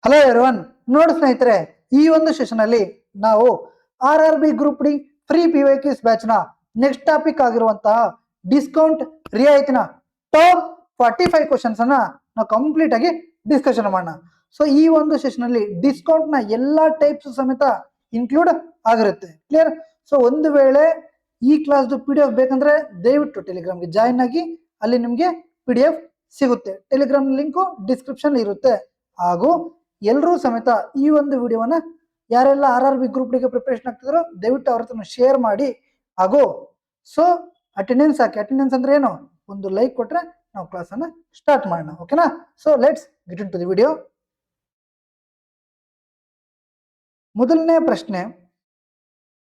Hello everyone, ನೋಡಿ ಸ್ನೇಹಿತರೆ, ಈ ಒಂದು ಸೆಷನ್ ಅಲ್ಲಿ ನಾವು RRB group D free PYQs batch ನ ನೆಕ್ಸ್ಟ್ ಟಾಪಿಕ್ ಆಗಿರುವಂತಹ ಡಿಸ್ಕೌಂಟ್ ರಿಯಾಯಿತಿನ ಟಾಪ್ 45 ಕ್ವಶನ್ಸ್ ಅನ್ನ ನಾವು ಕಂಪ್ಲೀಟ್ ಆಗಿ ಡಿಸ್ಕಷನ್ ಮಾಡೋಣ. ಸೊ ಈ ಒಂದು ಸೆಷನ್ ಅಲ್ಲಿ ಡಿಸ್ಕೌಂಟ್ ನ ಎಲ್ಲಾ ಟೈಪ್ಸ್ ಸಮೇತ ಇನ್ಕ್ಲೂಡ್ ಆಗಿರುತ್ತೆ. ಕ್ಲಿಯರ್? ಸೊ ಒಂದು ವೇಳೆ ಈ ಕ್ಲಾಸ್ PDF ಬೇಕಂದ್ರೆ ದಯವಿಟ್ಟು ಟೆಲಿಗ್ರಾಮ್ಗೆ ಜಾಯಿನ್ ಆಗಿ, ಅಲ್ಲಿ ನಿಮ್ಗೆ PDF ಸಿಗುತ್ತೆ. ಟೆಲಿಗ್ರಾಮ್ ಲಿಂಕು ಡಿಸ್ಕ್ರಿಪ್ಷನ್ ಇರುತ್ತೆ. ಹಾಗೂ ಎಲ್ಲರೂ ಸಮೇತ ಈ ಒಂದು ವಿಡಿಯೋವನ್ನ ಯಾರೆಲ್ಲ RRB ಗ್ರೂಪ್ ಡಿಗೆ ಪ್ರಿಪರೇಷನ್ ಆಗ್ತಿದ್ರು ದಯವಿಟ್ಟು ಅವ್ರ ಹತ್ರ ಶೇರ್ ಮಾಡಿ. ಹಾಗೂ ಸೊ ಅಟೆಂಡೆನ್ಸ್ ಹಾಕಿ. ಅಟೆಂಡೆನ್ಸ್ ಅಂದ್ರೆ ಏನು? ಒಂದು ಲೈಕ್ ಕೊಟ್ರೆ ನಾವು ಕ್ಲಾಸ್ ಅನ್ನ ಸ್ಟಾರ್ಟ್ ಮಾಡೋಣ. ಓಕೆನಾ? So let's get into the video. ಮೊದಲನೇ ಪ್ರಶ್ನೆ,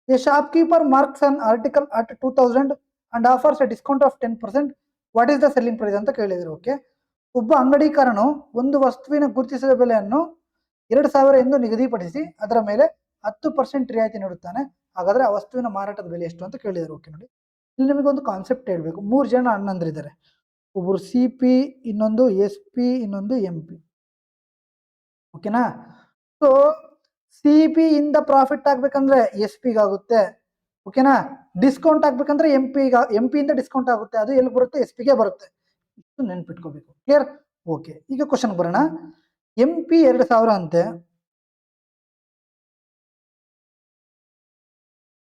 a shopkeeper marks an article at 2000 and offers a discount of 10%. What is the selling price ಅಂತ ಕೇಳಿದ್ರು. ಓಕೆ, ಒಬ್ಬ ಅಂಗಡಿಕಾರನು ಒಂದು ವಸ್ತುವಿನ ಗುರುತಿಸಿದ ಬೆಲೆಯನ್ನು 2000 ಎಂದು ನಿಗದಿಪಡಿಸಿ ಅದರ ಮೇಲೆ 10% ರಿಯಾಯಿತಿ ನೀಡುತ್ತಾನೆ. ಹಾಗಾದ್ರೆ ಆ ವಸ್ತುವಿನ ಮಾರಾಟದ ಬೆಲೆ ಎಷ್ಟು ಅಂತ ಕೇಳಿದರು. ಓಕೆ, ನೋಡಿ, ಇಲ್ಲಿ ನಿಮಗೆ ಒಂದು ಕಾನ್ಸೆಪ್ಟ್ ಹೇಳ್ಬೇಕು. 3 ಜನ ಅಣ್ಣಂದ್ರಿದ್ದಾರೆ. ಒಬ್ರು CP, ಇನ್ನೊಂದು SP, ಇನ್ನೊಂದು MP. ಓಕೆನಾ? ಸೊ CP ಇಂದ ಪ್ರಾಫಿಟ್ ಆಗ್ಬೇಕಂದ್ರೆ SP ಆಗುತ್ತೆ. ಓಕೆನಾ? ಡಿಸ್ಕೌಂಟ್ ಆಗ್ಬೇಕಂದ್ರೆ MP ಇಂದ ಡಿಸ್ಕೌಂಟ್ ಆಗುತ್ತೆ. ಅದು ಎಲ್ಲಿ ಬರುತ್ತೆ? SP ಗೆ ಬರುತ್ತೆ. ಇಷ್ಟು ನೆನ್ಪಿಟ್ಕೋಬೇಕು. ಕ್ಲಿಯರ್? ಓಕೆ, ಈಗ ಕ್ವಶನ್ ಬರೋಣ. MP 2000 ಅಂತೆ.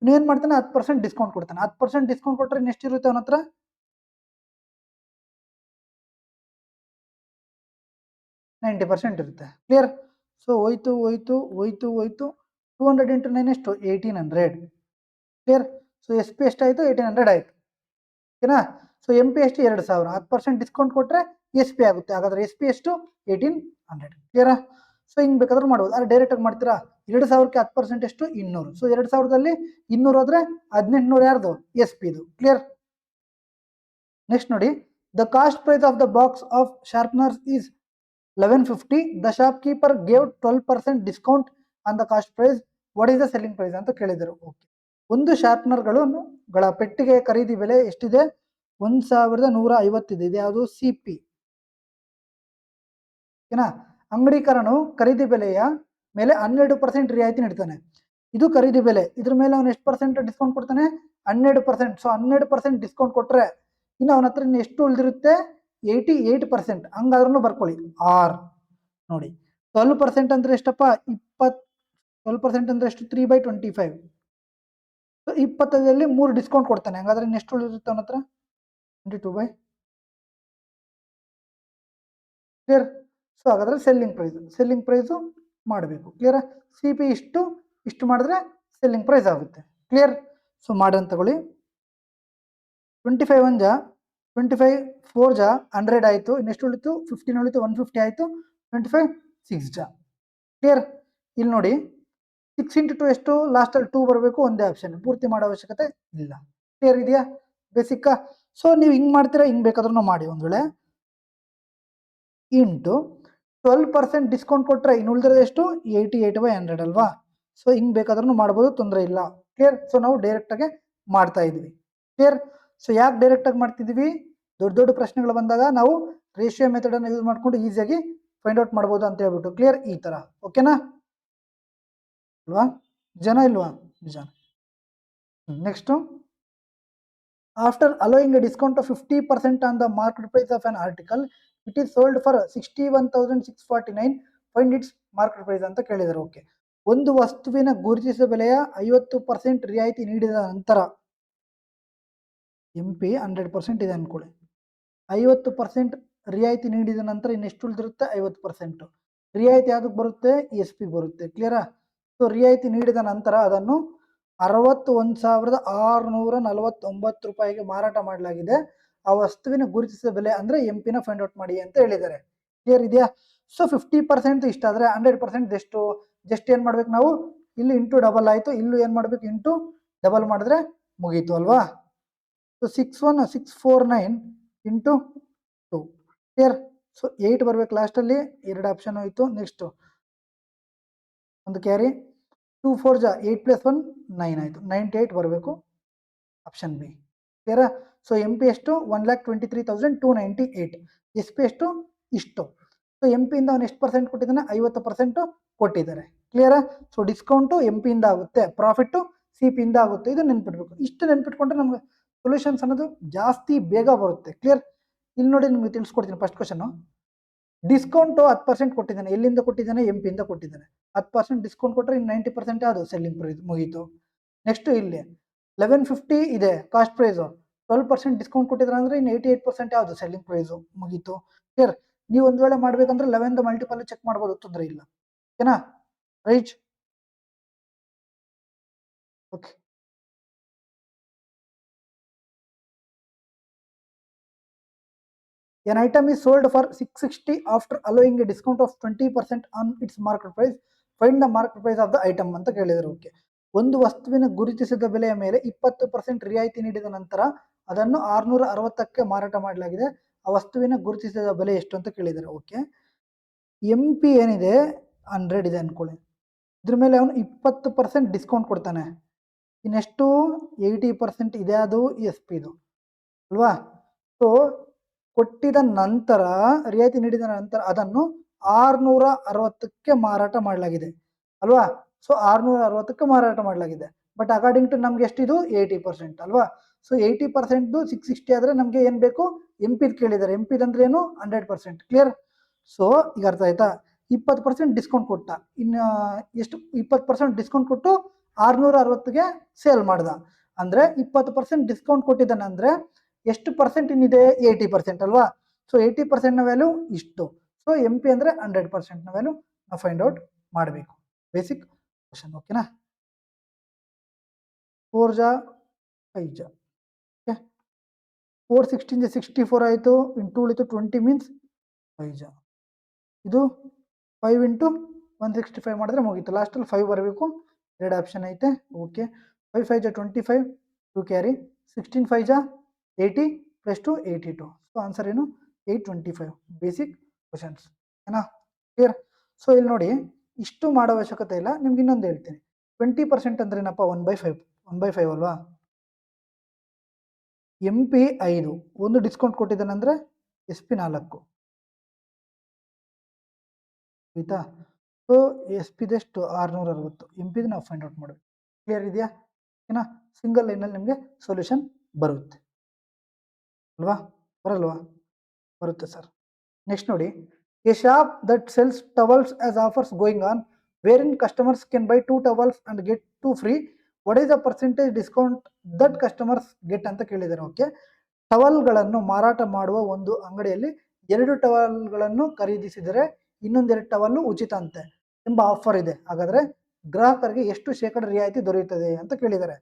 ಏನ್ ಮಾಡ್ತಾನೆ? 10% ಡಿಸ್ಕೌಂಟ್ ಕೊಡ್ತಾನೆ. 10% ಡಿಸ್ಕೌಂಟ್ ಕೊಟ್ರೆ ಎಷ್ಟು ಇರುತ್ತೆ ಅವನ ಹತ್ರ? 90% ಇರುತ್ತೆ. ಕ್ಲಿಯರ್? ಸೊ ಹೋಯ್ತು 200 ಇಂಟು 9 ಎಷ್ಟು? 1800. ಕ್ಲಿಯರ್? ಸೊ SP ಎಷ್ಟಾಯ್ತು? 1800 ಆಯ್ತು. ಓಕೆನಾ? ಸೊ MP ಎಷ್ಟು? 2000. 10% ಡಿಸ್ಕೌಂಟ್ ಕೊಟ್ರೆ SP ಆಗುತ್ತೆ. ಹಾಗಾದ್ರೆ SP ಎಷ್ಟು? 1800. ಕ್ಲಿಯರಾ? ಸೊ ಹಿಂಗ್ ಬೇಕಾದ್ರೂ ಮಾಡ್ಬೋದು. ಆದ್ರೆ ಡೈರೆಕ್ಟ್ ಆಗಿ ಮಾಡ್ತೀರಾ? 2000ಕ್ಕೆ 10% ಎಷ್ಟು? 200. ಸೊ 2000ದಲ್ಲಿ 200 ಹೋದ್ರೆ 1800 ಯಾರ್ದು? SP ಇದು. ಕ್ಲಿಯರ್? ನೆಕ್ಸ್ಟ್ ನೋಡಿ, the cost price of the box of sharpeners is 1150. The shopkeeper gave 12% discount on the cost price. What is the selling price ಅಂತ ಕೇಳಿದರು. ಓಕೆ, ಒಂದು ಶಾರ್ಪ್ನರ್ಗಳ ಪೆಟ್ಟಿಗೆ ಖರೀದಿ ಬೆಲೆ ಎಷ್ಟಿದೆ? 1150 ಇದೆ. ಇದು ಯಾವುದು? CP. ಓಕೆನಾ? ಅಂಗಡಿಕಾರನು ಖರೀದಿ ಬೆಲೆಯ ಮೇಲೆ 12% ರಿಯಾಯಿತಿ ನೀಡ್ತಾನೆ. ಇದು ಖರೀದಿ ಬೆಲೆ. ಇದ್ರ ಮೇಲೆ ಅವನು ಎಷ್ಟು ಪರ್ಸೆಂಟ್ ಡಿಸ್ಕೌಂಟ್ ಕೊಡ್ತಾನೆ? 12%. ಸೊ 12% ಡಿಸ್ಕೌಂಟ್ ಕೊಟ್ರೆ ಇನ್ನು ಅವನ ಹತ್ರ ಇನ್ನು ಎಷ್ಟು ಉಳಿದಿರುತ್ತೆ? 88%. ಹಂಗಾದ್ರೂ ಬರ್ಕೊಳ್ಳಿ. ಆರ್ ನೋಡಿ, 12% ಅಂದ್ರೆ ಎಷ್ಟಪ್ಪ? 12% ಅಂದ್ರೆ ಎಷ್ಟು? 3/25. 25ರಲ್ಲಿ 3 ಡಿಸ್ಕೌಂಟ್ ಕೊಡ್ತಾನೆ. ಹಂಗಾದ್ರೆ ಇನ್ನು ಎಷ್ಟು ಉಳಿದಿರುತ್ತೆ ಅವನ ಹತ್ರ? 22/. ಕ್ಲಿಯರ್? ಸೊ ಹಾಗಾದ್ರೆ ಸೆಲ್ಲಿಂಗ್ ಪ್ರೈಸು ಮಾಡಬೇಕು. ಕ್ಲಿಯರ್? CP ಇಷ್ಟು ಮಾಡಿದ್ರೆ ಸೆಲ್ಲಿಂಗ್ ಪ್ರೈಸ್ ಆಗುತ್ತೆ. ಕ್ಲಿಯರ್? ಸೊ ಮಾಡೋಣ ತಗೊಳ್ಳಿ. 25 1 ಜಾ 25 4 ಜಾ 100 ಆಯಿತು. ಇನ್ನೆಷ್ಟು ಉಳಿತು? 15 ಉಳಿತು. 150 ಆಯಿತು. 25 6 ಜಾ. ಕ್ಲಿಯರ್? ಇಲ್ಲಿ ನೋಡಿ, 6 ಇಂಟು 2 ಎಷ್ಟು? ಲಾಸ್ಟಲ್ಲಿ 2 ಬರಬೇಕು. ಒಂದೇ ಆಪ್ಷನ್, ಪೂರ್ತಿ ಮಾಡೋ ಅವಶ್ಯಕತೆ ಇಲ್ಲ. ಕ್ಲಿಯರ್ ಇದೆಯಾ? ಬೇಸಿಕ್ಕಾ? ಸೊ ನೀವು ಹಿಂಗೆ ಮಾಡ್ತೀರಾ, ಹಿಂಗೆ ಬೇಕಾದ್ರೂ ಮಾಡಿ. ಒಂದು ವೇಳೆ ಇಂಟು 12% ಡಿಸ್ಕೌಂಟ್ ಕೊಟ್ಟರೆ ಇನ್ನು ಉಳಿದಿರೋದು ಎಷ್ಟು? 88/100 ಅಲ್ವಾ? ಸೊ ಹಿಂಗೆ ಬೇಕಾದ್ರೂ ಮಾಡ್ಬೋದು, ತೊಂದರೆ ಇಲ್ಲ. ಕ್ಲಿಯರ್? ಸೊ ನಾವು ಡೈರೆಕ್ಟಾಗೆ ಮಾಡ್ತಾ ಇದ್ವಿ. ಕ್ಲಿಯರ್? ಸೊ ಯಾಕೆ ಡೈರೆಕ್ಟಾಗಿ ಮಾಡ್ತಿದ್ವಿ? ದೊಡ್ಡ ಪ್ರಶ್ನೆಗಳು ಬಂದಾಗ ನಾವು ರೇಷಿಯೋ ಮೆಥಡನ್ನು ಯೂಸ್ ಮಾಡ್ಕೊಂಡು ಈಸಿಯಾಗಿ ಫೈಂಡ್ ಔಟ್ ಮಾಡ್ಬೋದು ಅಂತ ಹೇಳ್ಬಿಟ್ಟು. ಕ್ಲಿಯರ್? ಈ ಥರ. ಓಕೆನಾ? ಅಲ್ವಾ? ಜನ ಇಲ್ವಾ? ಜನ. Next, after allowing a discount of 50% on the market price of an article, it is sold for 61,649. Find its market price ಅಂತ ಕೇಳಿದರು. ಓಕೆ, ಒಂದು ವಸ್ತುವಿನ ಗುರುತಿಸಿದ ಬೆಲೆಯ 50% ರಿಯಾಯಿತಿ ನೀಡಿದ ನಂತರ, MP 100% ಇದೆ ಅನ್ಕೊಳ್ಳಿ. 50% ರಿಯಾಯಿತಿ ನೀಡಿದ ನಂತರ ಇನ್ನೆಷ್ಟು ಉಳಿದಿರುತ್ತೆ? 50%. ರಿಯಾಯಿತಿ ಯಾವುದಕ್ಕೆ ಬರುತ್ತೆ? SP ಬರುತ್ತೆ. ಕ್ಲಿಯರಾ? ಸೊ ರಿಯಾಯಿತಿ ನೀಡಿದ ನಂತರ ಅದನ್ನು 61,649 ರೂಪಾಯಿಗೆ ಮಾರಾಟ ಮಾಡಲಾಗಿದೆ. ಆ ವಸ್ತುವಿನ ಗುರುತಿಸಿದ ಬೆಲೆ ಅಂದ್ರೆ MP ನ ಫೈಂಡ್ ಔಟ್ ಮಾಡಿ ಅಂತ ಹೇಳಿದ್ದಾರೆ. ಕ್ಲಿಯರ್ ಇದೆಯಾ? ಸೊ 50% ಇಷ್ಟ ಆದ್ರೆ 100% ಎಷ್ಟು? ಜಸ್ಟ್ ಏನ್ ಮಾಡ್ಬೇಕು ನಾವು? ಇಲ್ಲಿ ಇಂಟು ಡಬಲ್ ಆಯ್ತು. ಇಲ್ಲೂ ಏನ್ ಮಾಡ್ಬೇಕು? ಇಂಟು ಡಬಲ್ ಮಾಡಿದ್ರೆ ಮುಗೀತು ಅಲ್ವಾ? So 61649 into 2. ಕ್ಲಿಯರ್? ಸೊ 8 ಬರ್ಬೇಕು ಲಾಸ್ಟಲ್ಲಿ. 2 ಆಪ್ಷನ್ ಹೋಯ್ತು. ನೆಕ್ಸ್ಟ್ ಒಂದು ಕ್ಯಾರಿ. 2 4 ಜಾ 8 + 1 9 ಆಯಿತು. 98 ಬರಬೇಕು. Option B. ಕ್ಲಿಯರಾ? ಸೊ MP ಎಷ್ಟು? 1,23,298. SP ಎಷ್ಟು? ಇಷ್ಟು. ಸೊ ಎಂ ಪಿಯಿಂದ ಅವನು ಎಷ್ಟು ಪರ್ಸೆಂಟ್ ಕೊಟ್ಟಿದ್ದಾನೆ, 50% ಕೊಟ್ಟಿದ್ದಾರೆ. ಕ್ಲಿಯರಾ? ಸೊ ಡಿಸ್ಕೌಂಟು ಎಂ ಪಿಯಿಂದ ಆಗುತ್ತೆ, ಪ್ರಾಫಿಟ್ಟು ಸಿ ಪಿಯಿಂದ ಆಗುತ್ತೆ. ಇದು ನೆನ್ಪಿಟ್ಬೇಕು. ಇಷ್ಟು ನೆನ್ಪಿಟ್ಕೊಂಡ್ರೆ ನಮ್ಗೆ ಸೊಲ್ಯೂಷನ್ಸ್ ಅನ್ನೋದು ಜಾಸ್ತಿ ಬೇಗ ಬರುತ್ತೆ. ಕ್ಲಿಯರ್? ಇಲ್ಲಿ ನೋಡಿ ನಿಮ್ಗೆ ತಿಳಿಸ್ಕೊಡ್ತೀನಿ. ಫಸ್ಟ್ ಕ್ವಶನ್, ಡಿಸ್ಕೌಂಟು 10% ಕೊಟ್ಟಿದ್ದಾನೆ. ಎಲ್ಲಿಂದ ಕೊಟ್ಟಿದ್ದಾನೆ? ಎಂ ಪಿಯಿಂದ ಕೊಟ್ಟಿದ್ದಾನೆ. 10% ಡಿಸ್ಕೌಂಟ್ ಕೊಟ್ಟರೆ ಇನ್ನು 90% ಅದು ಸೆಲ್ಲಿಂಗ್ ಪ್ರೈಸ್ ಮುಗೀತು. ನೆಕ್ಸ್ಟ್ ಇಲ್ಲಿ 1150 ಇದೆ ಕಾಸ್ಟ್ ಪ್ರೈಸು, 12% ಡಿಸ್ಕೌಂಟ್ ಕೊಟ್ಟಿದ್ರೆ ಅಂದ್ರೆ ಇನ್ನು 88% ಯಾವುದು ಸೆಲ್ಲಿಂಗ್ ಪ್ರೈಸು ಮುಗೀತು. ಕ್ಲಿಯರ್? ನೀವು ಒಂದು ವೇಳೆ ಮಾಡ್ಬೇಕಂದ್ರೆ 11 ಮಲ್ಟಿಪಲ್ ಚೆಕ್ ಮಾಡ್ಬೋದು, ತೊಂದರೆ ಇಲ್ಲ. ಓಕೆನಾ? Right? Okay. An item is sold for 660 after allowing a discount of 20% on its market price. Find the market price of the item ಅಂತ ಕೇಳಿದರು. ಓಕೆ. ಒಂದು ವಸ್ತುವಿನ ಗುರುತಿಸಿದ ಬೆಲೆಯ ಮೇಲೆ 20% ರಿಯಾಯಿತಿ ನೀಡಿದ ನಂತರ ಅದನ್ನು 660ಕ್ಕೆ ಮಾರಾಟ ಮಾಡಲಾಗಿದೆ. ಆ ವಸ್ತುವಿನ ಗುರುತಿಸಿದ ಬೆಲೆ ಎಷ್ಟು ಅಂತ ಕೇಳಿದ್ದಾರೆ. ಓಕೆ. ಎಂ ಪಿ ಏನಿದೆ 100 ಇದೆ ಅನ್ಕೊಳ್ಳಿ. ಇದ್ರ ಮೇಲೆ ಅವನು 20% ಡಿಸ್ಕೌಂಟ್ ಕೊಡ್ತಾನೆ. ಇನ್ನೆಷ್ಟು? 80% ಇದೆ, ಅದು ಎಸ್ ಪಿ ಇದು ಅಲ್ವಾ? ಸೊ ಕೊಟ್ಟಿದ ನಂತರ, ರಿಯಾಯಿತಿ ನೀಡಿದ ನಂತರ ಅದನ್ನು 660ಕ್ಕೆ ಮಾರಾಟ ಮಾಡಲಾಗಿದೆ ಅಲ್ವಾ? ಸೊ 660ಕ್ಕೆ ಮಾರಾಟ ಮಾಡಲಾಗಿದೆ. ಬಟ್ ಅಕಾರ್ಡಿಂಗ್ ಟು ನಮ್ಗೆ ಎಷ್ಟಿದು? 80% ಅಲ್ವಾ? ಸೊ 80% 660 ಆದರೆ ನಮಗೆ ಏನು ಬೇಕು? ಎಂ ಪಿದ್ ಕೇಳಿದ್ದಾರೆ. ಎಂ ಪಿದ್ ಅಂದ್ರೆ ಏನು? 100%. ಕ್ಲಿಯರ್? ಸೊ ಈಗ ಅರ್ಥ ಆಯ್ತಾ? 20% ಡಿಸ್ಕೌಂಟ್ ಕೊಟ್ಟ. ಇನ್ನು ಎಷ್ಟು? 20% ಡಿಸ್ಕೌಂಟ್ ಕೊಟ್ಟು 660ಗೆ ಸೇಲ್ ಮಾಡ್ದ. ಅಂದ್ರೆ 20% ಡಿಸ್ಕೌಂಟ್ ಕೊಟ್ಟಿದ್ದಾನೆ ಅಂದ್ರೆ ಎಷ್ಟು ಪರ್ಸೆಂಟ್ ಇನ್ನಿದೆ? 80% ಅಲ್ವಾ? ಸೊ 80% ನ ವ್ಯಾಲ್ಯೂ ಇಷ್ಟು. ಸೊ ಎಂ ಪಿ ಅಂದ್ರೆ 100% ನ ವ್ಯಾಲ್ಯೂ ನಾವು ಫೈಂಡ್ ಔಟ್ ಮಾಡಬೇಕು. Basic question. ಓಕೆನಾ? 4 ಜಾ 5 ಜಾ. ಓಕೆ. 4 16 64 ಆಯಿತು. ಇಂಟು ಉಳಿತು 20 ಮೀನ್ಸ್ 5 ಜಾ. ಇದು 5 ಇಂಟು 165 ಮಾಡಿದ್ರೆ ಮುಗೀತು. ಲಾಸ್ಟಲ್ಲಿ 5 ಬರಬೇಕು. 2 ಆಪ್ಷನ್ ಐತೆ. ಓಕೆ. 5 5 ಜಾ 25, 2 ಕ್ಯಾರಿ. 16 5 ಜಾ 80 ಪ್ಲಸ್ 2 82. ಸೊ ಆನ್ಸರ್ ಏನು? 825. Basic questions. ಓಕೆನಾ? ಕ್ಲಿಯರ್? ಸೊ ಇಲ್ಲಿ ನೋಡಿ, ಇಷ್ಟು ಮಾಡೋ ಅವಶ್ಯಕತೆ ಇಲ್ಲ. ನಿಮ್ಗೆ ಇನ್ನೊಂದು ಹೇಳ್ತೀನಿ. 20% ಅಂದ್ರೆ ಏನಪ್ಪ? 1/5. 1/5 ಅಲ್ವಾ? ಎಂ ಪಿ 5, ಒಂದು ಡಿಸ್ಕೌಂಟ್ ಕೊಟ್ಟಿದ್ದಾನಂದ್ರೆ ಎಸ್ ಪಿ 4. ಆಯ್ತಾ? ಸೊ ಎಸ್ ಪಿದೆಷ್ಟು? 660. ಎಂ ಪಿದು ನಾವು ಫೈಂಡ್ ಔಟ್ ಮಾಡಬೇಕು. ಕ್ಲಿಯರ್ ಇದೆಯಾ? ಓಕೆನಾ? ಸಿಂಗಲ್ ಲೈನಲ್ಲಿ ನಿಮಗೆ ಸೊಲ್ಯೂಷನ್ ಬರುತ್ತೆ ಅಲ್ವಾ? ಬರಲ್ವಾ? ಬರುತ್ತೆ ಸರ್. ನೆಕ್ಸ್ಟ್ ನೋಡಿ, a shop that sells towels as offers going on wherein customers can buy 2 towels and get 2 free. What is the percentage discount that customers get ಅಂತ ಕೇಳಿದ್ದಾರೆ. ಓಕೆ. ಟವಲ್ಗಳನ್ನು ಮಾರಾಟ ಮಾಡುವ ಒಂದು ಅಂಗಡಿಯಲ್ಲಿ 2 ಟವಲ್ಗಳನ್ನು ಖರೀದಿಸಿದರೆ ಇನ್ನೊಂದು 2 ಟವಲ್ ಉಚಿತ ಅಂತೆ ಎಂಬ ಆಫರ್ ಇದೆ. ಹಾಗಾದ್ರೆ ಗ್ರಾಹಕರಿಗೆ ಎಷ್ಟು ಶೇಕಡ ರಿಯಾಯಿತಿ ದೊರೆಯುತ್ತದೆ ಅಂತ ಕೇಳಿದ್ದಾರೆ.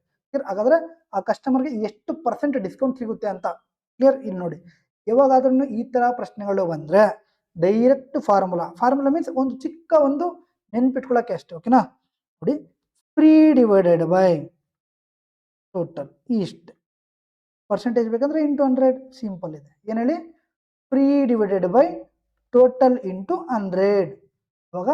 ಹಾಗಾದ್ರೆ ಆ ಕಸ್ಟಮರ್ಗೆ ಎಷ್ಟು ಪರ್ಸೆಂಟ್ ಡಿಸ್ಕೌಂಟ್ ಸಿಗುತ್ತೆ ಅಂತ. ಕ್ಲಿಯರ್? ಇಲ್ಲಿ ನೋಡಿ, ಯಾವಾಗಾದ್ರೂ ಈ ತರ ಪ್ರಶ್ನೆಗಳು ಬಂದ್ರೆ ಡೈರೆಕ್ಟ್ ಫಾರ್ಮುಲಾ ಮೀನ್ಸ್ ಒಂದು ಚಿಕ್ಕ ಒಂದು ನೆನ್ಪಿಟ್ಕೊಳ್ಳೋಕೆ ಅಷ್ಟೇ. ಓಕೆನಾ? ನೋಡಿ, ಫ್ರೀ ಡಿವೈಡೆಡ್ ಬೈ ಟೋಟಲ್ ಇಷ್ಟು. ಪರ್ಸೆಂಟೇಜ್ ಬೇಕಂದ್ರೆ ಇಂಟು 100. ಸಿಂಪಲ್ ಇದೆ. ಏನು ಹೇಳಿ? Free divided by total into 100. ಇವಾಗ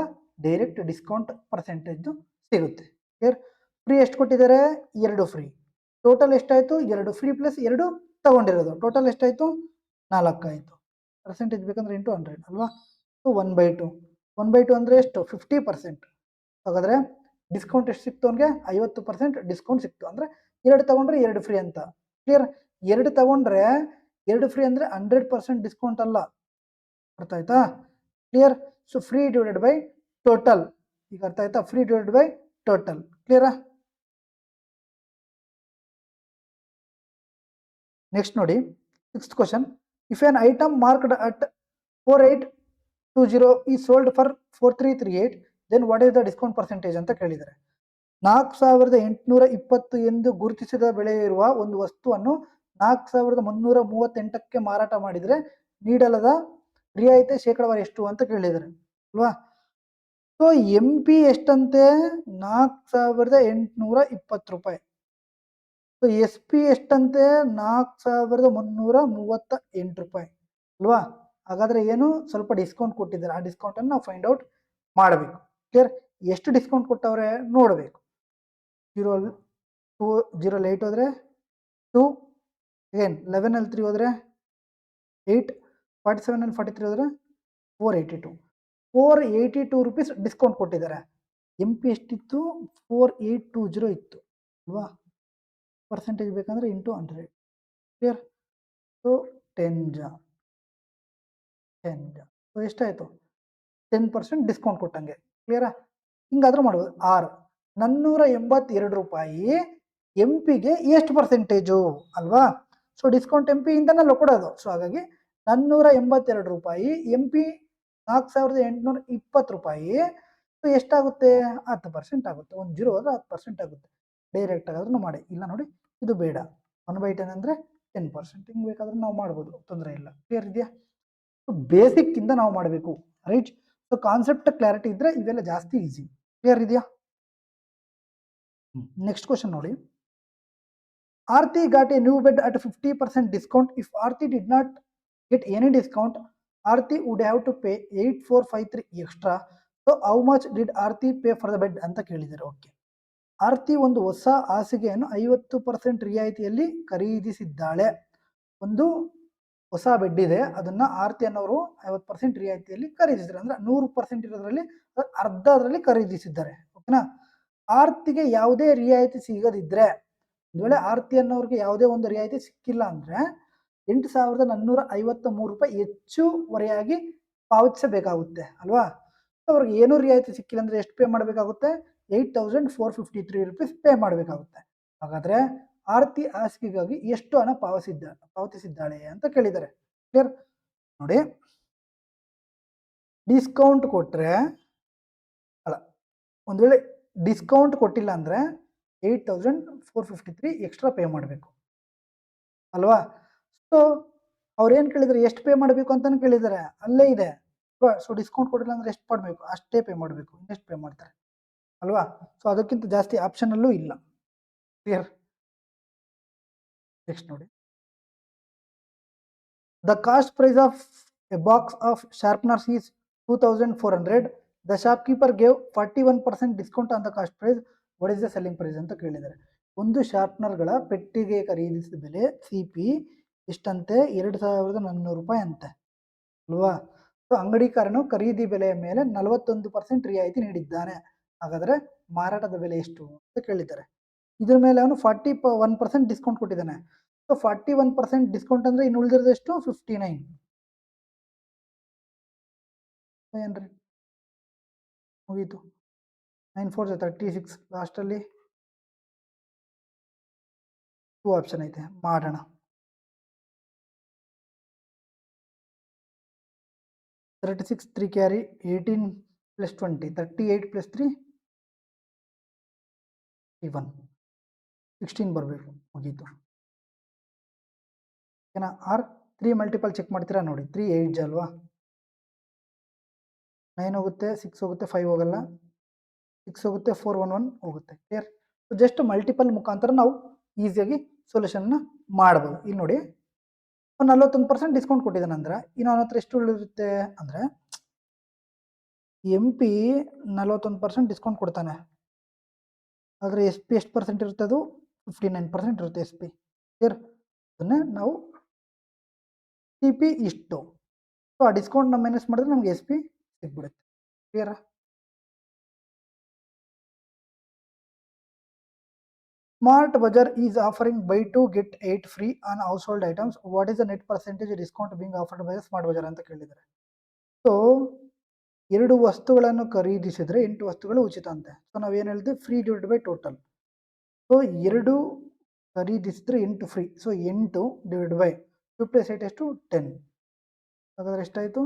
ಡೈರೆಕ್ಟ್ ಡಿಸ್ಕೌಂಟ್ ಪರ್ಸೆಂಟೇಜ್ ಸಿಗುತ್ತೆ. ಕ್ಲಿಯರ್? ಫ್ರೀ ಎಷ್ಟು ಕೊಟ್ಟಿದ್ದಾರೆ? 2 ಫ್ರೀ. ಟೋಟಲ್ ಎಷ್ಟಾಯಿತು? 2 ಫ್ರೀ ಪ್ಲಸ್ 2 ತಗೊಂಡಿರೋದು. ಟೋಟಲ್ ಎಷ್ಟಾಯಿತು? 4 ಆಯಿತು. ಪರ್ಸೆಂಟೇಜ್ ಬೇಕಂದ್ರೆ ಇಂಟು 100 ಅಲ್ವಾ? ಸೊ 1/2. 1/2 ಅಂದರೆ ಎಷ್ಟು? 50%. ಹಾಗಾದರೆ ಡಿಸ್ಕೌಂಟ್ ಎಷ್ಟು ಸಿಕ್ತು ಅವನಿಗೆ? 50% ಡಿಸ್ಕೌಂಟ್ ಸಿಕ್ತು. ಅಂದರೆ 2 ತಗೊಂಡ್ರೆ 2 ಫ್ರೀ ಅಂತ. ಕ್ಲಿಯರ್? 2 ತಗೊಂಡ್ರೆ 2 ಫ್ರೀ ಅಂದರೆ 100% ಡಿಸ್ಕೌಂಟ್ ಅಲ್ಲ. ಅರ್ಥ ಆಯ್ತಾ? Clear? So free divided by total. ಈಗ ಅರ್ಥ ಆಯ್ತಾ? Free divided by total. ಕ್ಲಿಯರಾ? ನೆಕ್ಸ್ಟ್ ನೋಡಿ, 6th question. If an item marked at 4820 is sold for 4338 then what is the discount percentage ಅಂತ ಕೇಳಿದ್ದಾರೆ. 4820 ಎಂದು ಗುರುತಿಸಿದ ಬೆಲೆ ಇರುವ ಒಂದು ವಸ್ತುವನ್ನು 4338ಕ್ಕೆ ಮಾರಾಟ ಮಾಡಿದರೆ ನೀಡಲಾದ ರಿಯಾಯಿತಿ ಶೇಕಡಾವಾರು ಎಷ್ಟು ಅಂತ ಕೇಳಿದ್ದಾರೆ ಅಲ್ವಾ? So M P ಎಷ್ಟಂತೆ? 4820 ರೂಪಾಯಿ. So S P ಎಷ್ಟಂತೆ? 4338 ರೂಪಾಯಿ ಅಲ್ವಾ? ಹಾಗಾದ್ರೆ ಏನು? ಸ್ವಲ್ಪ ಡಿಸ್ಕೌಂಟ್ ಕೊಟ್ಟಿದ್ದಾರೆ. ಆ ಡಿಸ್ಕೌಂಟ್ ಅನ್ನು ನಾವು ಫೈಂಡ್ ಔಟ್ ಮಾಡಬೇಕು. ಕ್ಲಿಯರ್? ಎಷ್ಟು ಡಿಸ್ಕೌಂಟ್ ಕೊಟ್ಟವ್ರೆ ನೋಡಬೇಕು. 0 8 ಹೋದ್ರೆ 2, ಅಗೇನ್ 11 ಅಲ್ಲಿ 3 ಹೋದ್ರೆ 8, 47 ಅಲ್ಲಿ 43 ಹೋದ್ರೆ 482 ರುಪೀಸ್ ಡಿಸ್ಕೌಂಟ್ ಕೊಟ್ಟಿದ್ದಾರೆ. ಎಂ ಪಿ ಎಷ್ಟಿತ್ತು? 4820 ಇತ್ತು ಅಲ್ವಾ? ಪರ್ಸೆಂಟೇಜ್ ಬೇಕಂದ್ರೆ ಇಂಟು 100. ಕ್ಲಿಯರ್? ಸೊ 10 ಸೊ ಎಷ್ಟಾಯಿತು? 10% ಡಿಸ್ಕೌಂಟ್ ಕೊಟ್ಟಂಗೆ. ಕ್ಲಿಯರಾ? ಹಿಂಗಾದ್ರೂ ಮಾಡ್ಬೋದು. 482 ರೂಪಾಯಿ ಎಂ ಪಿಗೆ ಎಷ್ಟು ಪರ್ಸೆಂಟೇಜು ಅಲ್ವಾ? ಸೊ ಡಿಸ್ಕೌಂಟ್ ಎಂ ಪಿ ಇಂದನಲ್ಲ ಕೊಡೋದು. ಸೊ ಹಾಗಾಗಿ 482 ರೂಪಾಯಿ ಎಂ ಪಿ 4820 ರೂಪಾಯಿ. ಸೊ ಎಷ್ಟಾಗುತ್ತೆ? 10% ಆಗುತ್ತೆ. 1 0 ಹೋದ್ರೆ 10% ಆಗುತ್ತೆ. ಡೈರೆಕ್ಟ್ ಆಗಾದ್ರೂ ಮಾಡಿ. ಇಲ್ಲ ನೋಡಿ, ಇದು ಬೇಡ. 1/10 ಅಂದರೆ 10%. ಹಿಂಗೆ ಬೇಕಾದ್ರೂ ನಾವು ಮಾಡ್ಬೋದು, ತೊಂದರೆ ಇಲ್ಲ. ಕ್ಲಿಯರ್ ಇದೆಯಾ? ಸೊ ಬೇಸಿಕ್ ಇಂದ ನಾವು ಮಾಡಬೇಕು, ರೈಟ್? ಸೊ ಕಾನ್ಸೆಪ್ಟ್ ಕ್ಲಾರಿಟಿ ಇದ್ರೆ ಇವೆಲ್ಲ ಜಾಸ್ತಿ ಈಸಿ. ಕ್ಲಿಯರ್ ಇದೆಯಾ? ನೆಕ್ಸ್ಟ್ ಕ್ವಶನ್ ನೋಡಿ. Aarti got a new bed at 50% discount. If Aarti did not get any discount, Aarti would have to pay 8453 extra. So how much did Aarti pay for the bed ಅಂತ ಕೇಳಿದ್ದಾರೆ. Okay, ಆರ್ತಿ ಒಂದು ಹೊಸ ಹಾಸಿಗೆಯನ್ನು 50% ರಿಯಾಯಿತಿಯಲ್ಲಿ ಖರೀದಿಸಿದ್ದಾಳೆ. ಒಂದು ಹೊಸ bed ಇದೆ, ಅದನ್ನ ಆರ್ತಿ ಅನ್ನೋರು 50% ರಿಯಾಯಿತಿಯಲ್ಲಿ ಖರೀದಿಸಿದ್ದಾರೆ. ಅಂದ್ರೆ 100% ಇರೋದ್ರಲ್ಲಿ ಅರ್ಧ ಅದರಲ್ಲಿ ಖರೀದಿಸಿದ್ದಾರೆ. ಓಕೆನಾ? ಆರ್ತಿಗೆ ಯಾವುದೇ ರಿಯಾಯಿತಿ ಸಿಗದಿದ್ರೆ, ಒಂದು ವೇಳೆ ಆರ್ತಿ ಅನ್ನೋರಿಗೆ ಯಾವುದೇ ಒಂದು ರಿಯಾಯಿತಿ ಸಿಕ್ಕಿಲ್ಲ ಅಂದ್ರೆ 8453 ರೂಪಾಯಿ ಹೆಚ್ಚುವರಿಯಾಗಿ ಪಾವತಿಸಬೇಕಾಗುತ್ತೆ ಅಲ್ವಾ? ಅವ್ರಿಗೆ ಏನೂ ರಿಯಾಯಿತಿ ಸಿಕ್ಕಿಲ್ಲ ಅಂದ್ರೆ ಎಷ್ಟು ಪೇ ಮಾಡಬೇಕಾಗುತ್ತೆ? 8453 ರೂಪೀಸ್ ಪೇ ಮಾಡಬೇಕಾಗುತ್ತೆ. ಹಾಗಾದ್ರೆ ಆರ್ತಿ ಹಾಸಿಗೆಗಾಗಿ ಎಷ್ಟು ಹಣ ಪಾವತಿಸಿದ್ದಾಳೆ ಅಂತ ಕೇಳಿದ್ದಾರೆ. ಕ್ಲಿಯರ್? ನೋಡಿ, ಡಿಸ್ಕೌಂಟ್ ಕೊಟ್ರೆ ಅಲ್ಲ, ಒಂದು ವೇಳೆ ಡಿಸ್ಕೌಂಟ್ ಕೊಟ್ಟಿಲ್ಲ ಅಂದ್ರೆ 8453 ಎಕ್ಸ್ಟ್ರಾ ಪೇ ಮಾಡಬೇಕು ಅಲ್ವಾ? ಸೊ ಅವ್ರೇನು ಕೇಳಿದ್ದಾರೆ? ಎಷ್ಟು ಪೇ ಮಾಡಬೇಕು ಅಂತಾನು ಕೇಳಿದ್ದಾರೆ, ಅಲ್ಲೇ ಇದೆ. ಸೊ ಡಿಸ್ಕೌಂಟ್ ಕೊಟ್ಟಿಲ್ಲ ಅಂದ್ರೆ ಎಷ್ಟು ಮಾಡಬೇಕು? ಅಷ್ಟೇ ಪೇ ಮಾಡಬೇಕು. ಇನ್ನೆಷ್ಟು ಪೇ ಮಾಡ್ತಾರೆ ಅಲ್ವಾ? ಸೊ ಅದಕ್ಕಿಂತ ಜಾಸ್ತಿ ಆಪ್ಷನ್ ಅಲ್ಲೂ ಇಲ್ಲ. ಕ್ಲಿಯರ್? ನೆಕ್ಸ್ಟ್ ನೋಡಿ. The cost price of a box of sharpeners is 2400. The shopkeeper gave 41% discount on the cost price. What is the selling price ಅಂತ ಕೇಳಿದ್ದಾರೆ. ಒಂದು ಶಾರ್ಪ್ನರ್ಗಳ ಪೆಟ್ಟಿಗೆ ಖರೀದಿಸಿದ ಬೆಲೆ CP ಎಷ್ಟಂತೆ? 2400 ರೂಪಾಯಿ ಅಂತೆ ಅಲ್ವಾ? ಸೊ ಅಂಗಡಿಕಾರನು ಖರೀದಿ ಬೆಲೆಯ ಮೇಲೆ 41% ರಿಯಾಯಿತಿ ನೀಡಿದ್ದಾನೆ. ಹಾಗಾದ್ರೆ ಮಾರಾಟದ ಬೆಲೆ ಎಷ್ಟು ಅಂತ ಕೇಳಿದ್ದಾರೆ. ಇದ್ರ ಮೇಲೆ ಅವನು 41% ಡಿಸ್ಕೌಂಟ್ ಕೊಟ್ಟಿದ್ದಾನೆ. ಸೊ 41% ಡಿಸ್ಕೌಂಟ್ ಅಂದ್ರೆ ಇನ್ನು ಉಳಿದಿರೋದು ಎಷ್ಟು? 59 ಮುಗೀತು. 9 4 36. ಲಾಸ್ಟಲ್ಲಿ 2 ಆಪ್ಷನ್ ಐತೆ, ಮಾಡೋಣ. $36 3 ಕ್ಯಾರಿ 18 + 20 38 + 3 1 16 ಬರಬೇಕು. ಮುಗೀತು. ಓಕೆನಾ? ಆರ್ 3 ಮಲ್ಟಿಪಲ್ ಚೆಕ್ ಮಾಡ್ತೀರಾ ನೋಡಿ. 3 8 ಅಲ್ವಾ? 9 ಹೋಗುತ್ತೆ, 6 ಹೋಗುತ್ತೆ, 5 ಹೋಗಲ್ಲ, 6 ಹೋಗುತ್ತೆ, 4 1 1 ಹೋಗುತ್ತೆ. ಕ್ಲಿಯರ್? ಜಸ್ಟ್ ಮಲ್ಟಿಪಲ್ ಮುಖಾಂತರ ನಾವು ಈಸಿಯಾಗಿ ಸೊಲ್ಯೂಷನ್ನ ಮಾಡ್ಬೋದು. ಇಲ್ಲಿ ನೋಡಿ, 41% ಡಿಸ್ಕೌಂಟ್ ಕೊಟ್ಟಿದ್ದಾನೆ ಅಂದ್ರೆ ಇನ್ನು ಅವನ ಹತ್ರ ಎಷ್ಟು ಉಳಿರುತ್ತೆ ಅಂದ್ರೆ, MP 41% ಡಿಸ್ಕೌಂಟ್ ಕೊಡ್ತಾನೆ, ಆದರೆ SP ಎಷ್ಟು ಪರ್ಸೆಂಟ್ ಇರುತ್ತೆ? ಅದು 59% ಇರುತ್ತೆ SP. ಕ್ಲಿಯರ್? ಅದನ್ನೇ ನಾವು CP ಇಷ್ಟು. ಸೊ ಆ ಡಿಸ್ಕೌಂಟ್ ನಾವು ಮೈನಸ್ ಮಾಡಿದ್ರೆ ನಮ್ಗೆ SP ಸಿಗ್ಬಿಡುತ್ತೆ. Clear? Smart Bazaar is offering buy 2 get 8 free on household items. What is the net percentage discount being offered by the Smart Bazaar ಅಂತ ಕೇಳಿದ್ದಾರೆ. ಸೊ 2 ವಸ್ತುಗಳನ್ನು ಖರೀದಿಸಿದ್ರೆ 8 ವಸ್ತುಗಳು ಉಚಿತ ಅಂತೆ. ಸೊ ನಾವೇನು ಹೇಳಿದ್ವಿ? Free divide by total. So 2 ಖರೀದಿಸಿದ್ರೆ 8 free. So 8 divide by 2 + 8 ಎಷ್ಟು? 10. ಹಾಗಾದ್ರೆ ಎಷ್ಟಾಯಿತು?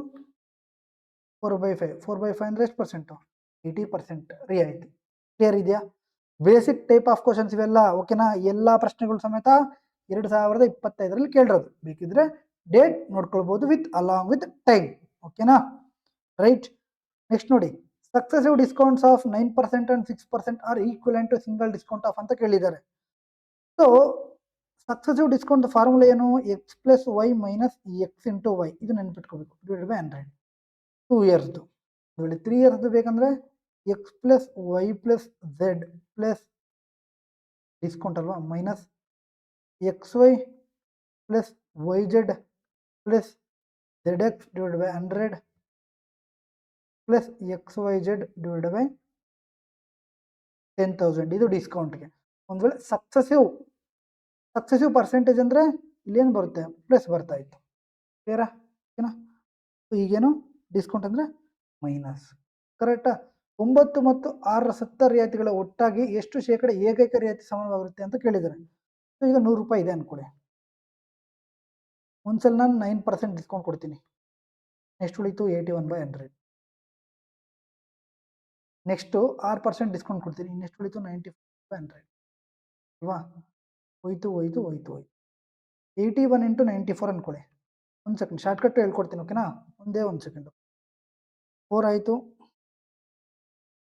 4/5. 4/5 ಅಂದರೆ ಎಷ್ಟು ಪರ್ಸೆಂಟು? 80% ರಿಯಾಯಿತಿ. ಕ್ಲಿಯರ್ ಇದೆಯಾ? ಬೇಸಿಕ್ ಟೈಪ್ ಆಫ್ ಕ್ವಶನ್ಸ್ ಇವೆಲ್ಲ. ಓಕೆನಾ? ಎಲ್ಲ ಪ್ರಶ್ನೆಗಳು ಸಮೇತ 2025ರಲ್ಲಿ ಕೇಳಿರೋದು. ಬೇಕಿದ್ರೆ ಡೇಟ್ ನೋಡ್ಕೊಳ್ಬಹುದು ವಿತ್ ಅಲಾಂಗ್ ವಿತ್ ಟೈಮ್. ಓಕೆನಾ? ರೈಟ್. ನೆಕ್ಸ್ಟ್ ನೋಡಿ, successive discounts of 9% and 6% are equivalent to single discount of ಅಂತ ಕೇಳಿದ್ದಾರೆ. ಸೊ ಸಕ್ಸೆಸಿವ್ ಡಿಸ್ಕೌಂಟ್ ಫಾರ್ಮುಲಾ ಏನು? X + Y - X × Y. ಇದು ನೆನ್ಪಿಟ್ಕೋಬೇಕು. Divide by 100. 2 ಇಯರ್ಸ್ದು. 3 ಇಯರ್ಸ್ದು ಬೇಕಂದ್ರೆ X + Y + Z plus discount ಅಲ್ವಾ, minus XY + YZ + ZX divide by 100 plus XYZ divide by 10,000 ಇದು ಡಿಸ್ಕೌಂಟ್ಗೆ. ಒಂದು ವೇಳೆ successive percentage ಅಂದರೆ ಇಲ್ಲೇನು ಬರುತ್ತೆ, ಪ್ಲಸ್ ಬರ್ತಾ ಇತ್ತು. ಕ್ಲಿಯರಾ? ಓಕೆನಾ? ಸೊ ಈಗೇನು ಡಿಸ್ಕೌಂಟ್ ಅಂದರೆ ಮೈನಸ್. ಕರೆಕ್ಟಾ? 9 ಮತ್ತು 6 70 ರಿಯಾಯಿತಿಗಳ ಒಟ್ಟಾಗಿ ಎಷ್ಟು ಶೇಕಡ ಏಕೈಕ ರಿಯಾಯಿತಿ ಸಮಾನವಾಗಿರುತ್ತೆ ಅಂತ ಕೇಳಿದ್ದಾರೆ. ಸೊ ಈಗ 100 ರೂಪಾಯಿ ಇದೆ ಅನ್ಕೊಳ್ಳಿ. ಒಂದ್ಸಲ ನಾನು 9% ಡಿಸ್ಕೌಂಟ್ ಕೊಡ್ತೀನಿ. ನೆಕ್ಸ್ಟ್ ಉಳಿತು 81/100. ನೆಕ್ಸ್ಟು 6% ಡಿಸ್ಕೌಂಟ್ ಕೊಡ್ತೀನಿ. ನೆಕ್ಸ್ಟ್ ಉಳಿತು 94/100 ಅಲ್ವಾ? ಹೋಯ್ತು 81 × 94 ಅನ್ಕೊಳ್ಳಿ. ಒಂದು ಸೆಕೆಂಡ್ ಶಾರ್ಟ್ಕಟ್ ಹೇಳ್ಕೊಡ್ತೀನಿ. ಓಕೆನಾ? ಒಂದೇ ಒಂದು ಸೆಕೆಂಡು. 4 ಆಯಿತು,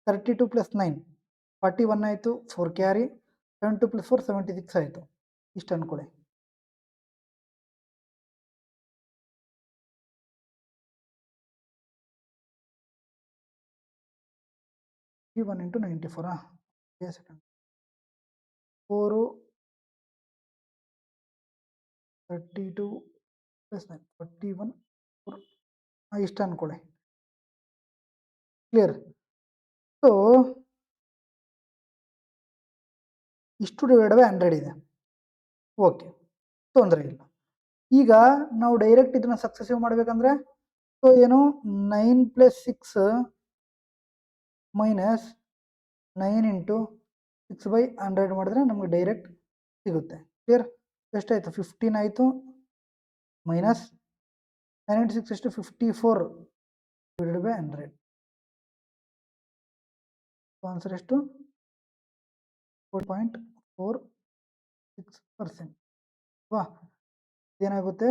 32 + 9 41 ಆಯಿತು, 4 ಕ್ಯಾರಿ, 72 + 4 76 ಆಯಿತು. ಇಷ್ಟು ಅನ್ಕೊಳ್ಳಿ. ಈ 1 × 94 ಸೆಕೆಂಡ್ 4 32 + 9 41 4 ಇಷ್ಟು ಅನ್ಕೊಳ್ಳಿ. ಕ್ಲಿಯರ್? ಸೊ ಇಷ್ಟು ಡಿವೈಡ್ ಬೈ 100 ಇದೆ. ಓಕೆ, ತೊಂದರೆ ಇಲ್ಲ. ಈಗ ನಾವು ಡೈರೆಕ್ಟ್ ಇದನ್ನ ಸಕ್ಸೆಸಿವ್ ಮಾಡಬೇಕಂದ್ರೆ ಸೊ ಏನು 9 + 6 ಮೈನಸ್ 9 × 6/100 ಮಾಡಿದ್ರೆ ನಮಗೆ ಡೈರೆಕ್ಟ್ ಸಿಗುತ್ತೆ. ಕ್ಲಿಯರ್? ಎಷ್ಟಾಯಿತು? 15 ಆಯಿತು, ಮೈನಸ್ 9 × 6 ಎಷ್ಟು? 54 ಡಿವೈಡೆಡ್ ಬೈ 100. ಆನ್ಸರ್ ಎಷ್ಟು? 4.46%. ವಾ, ಏನಾಗುತ್ತೆ?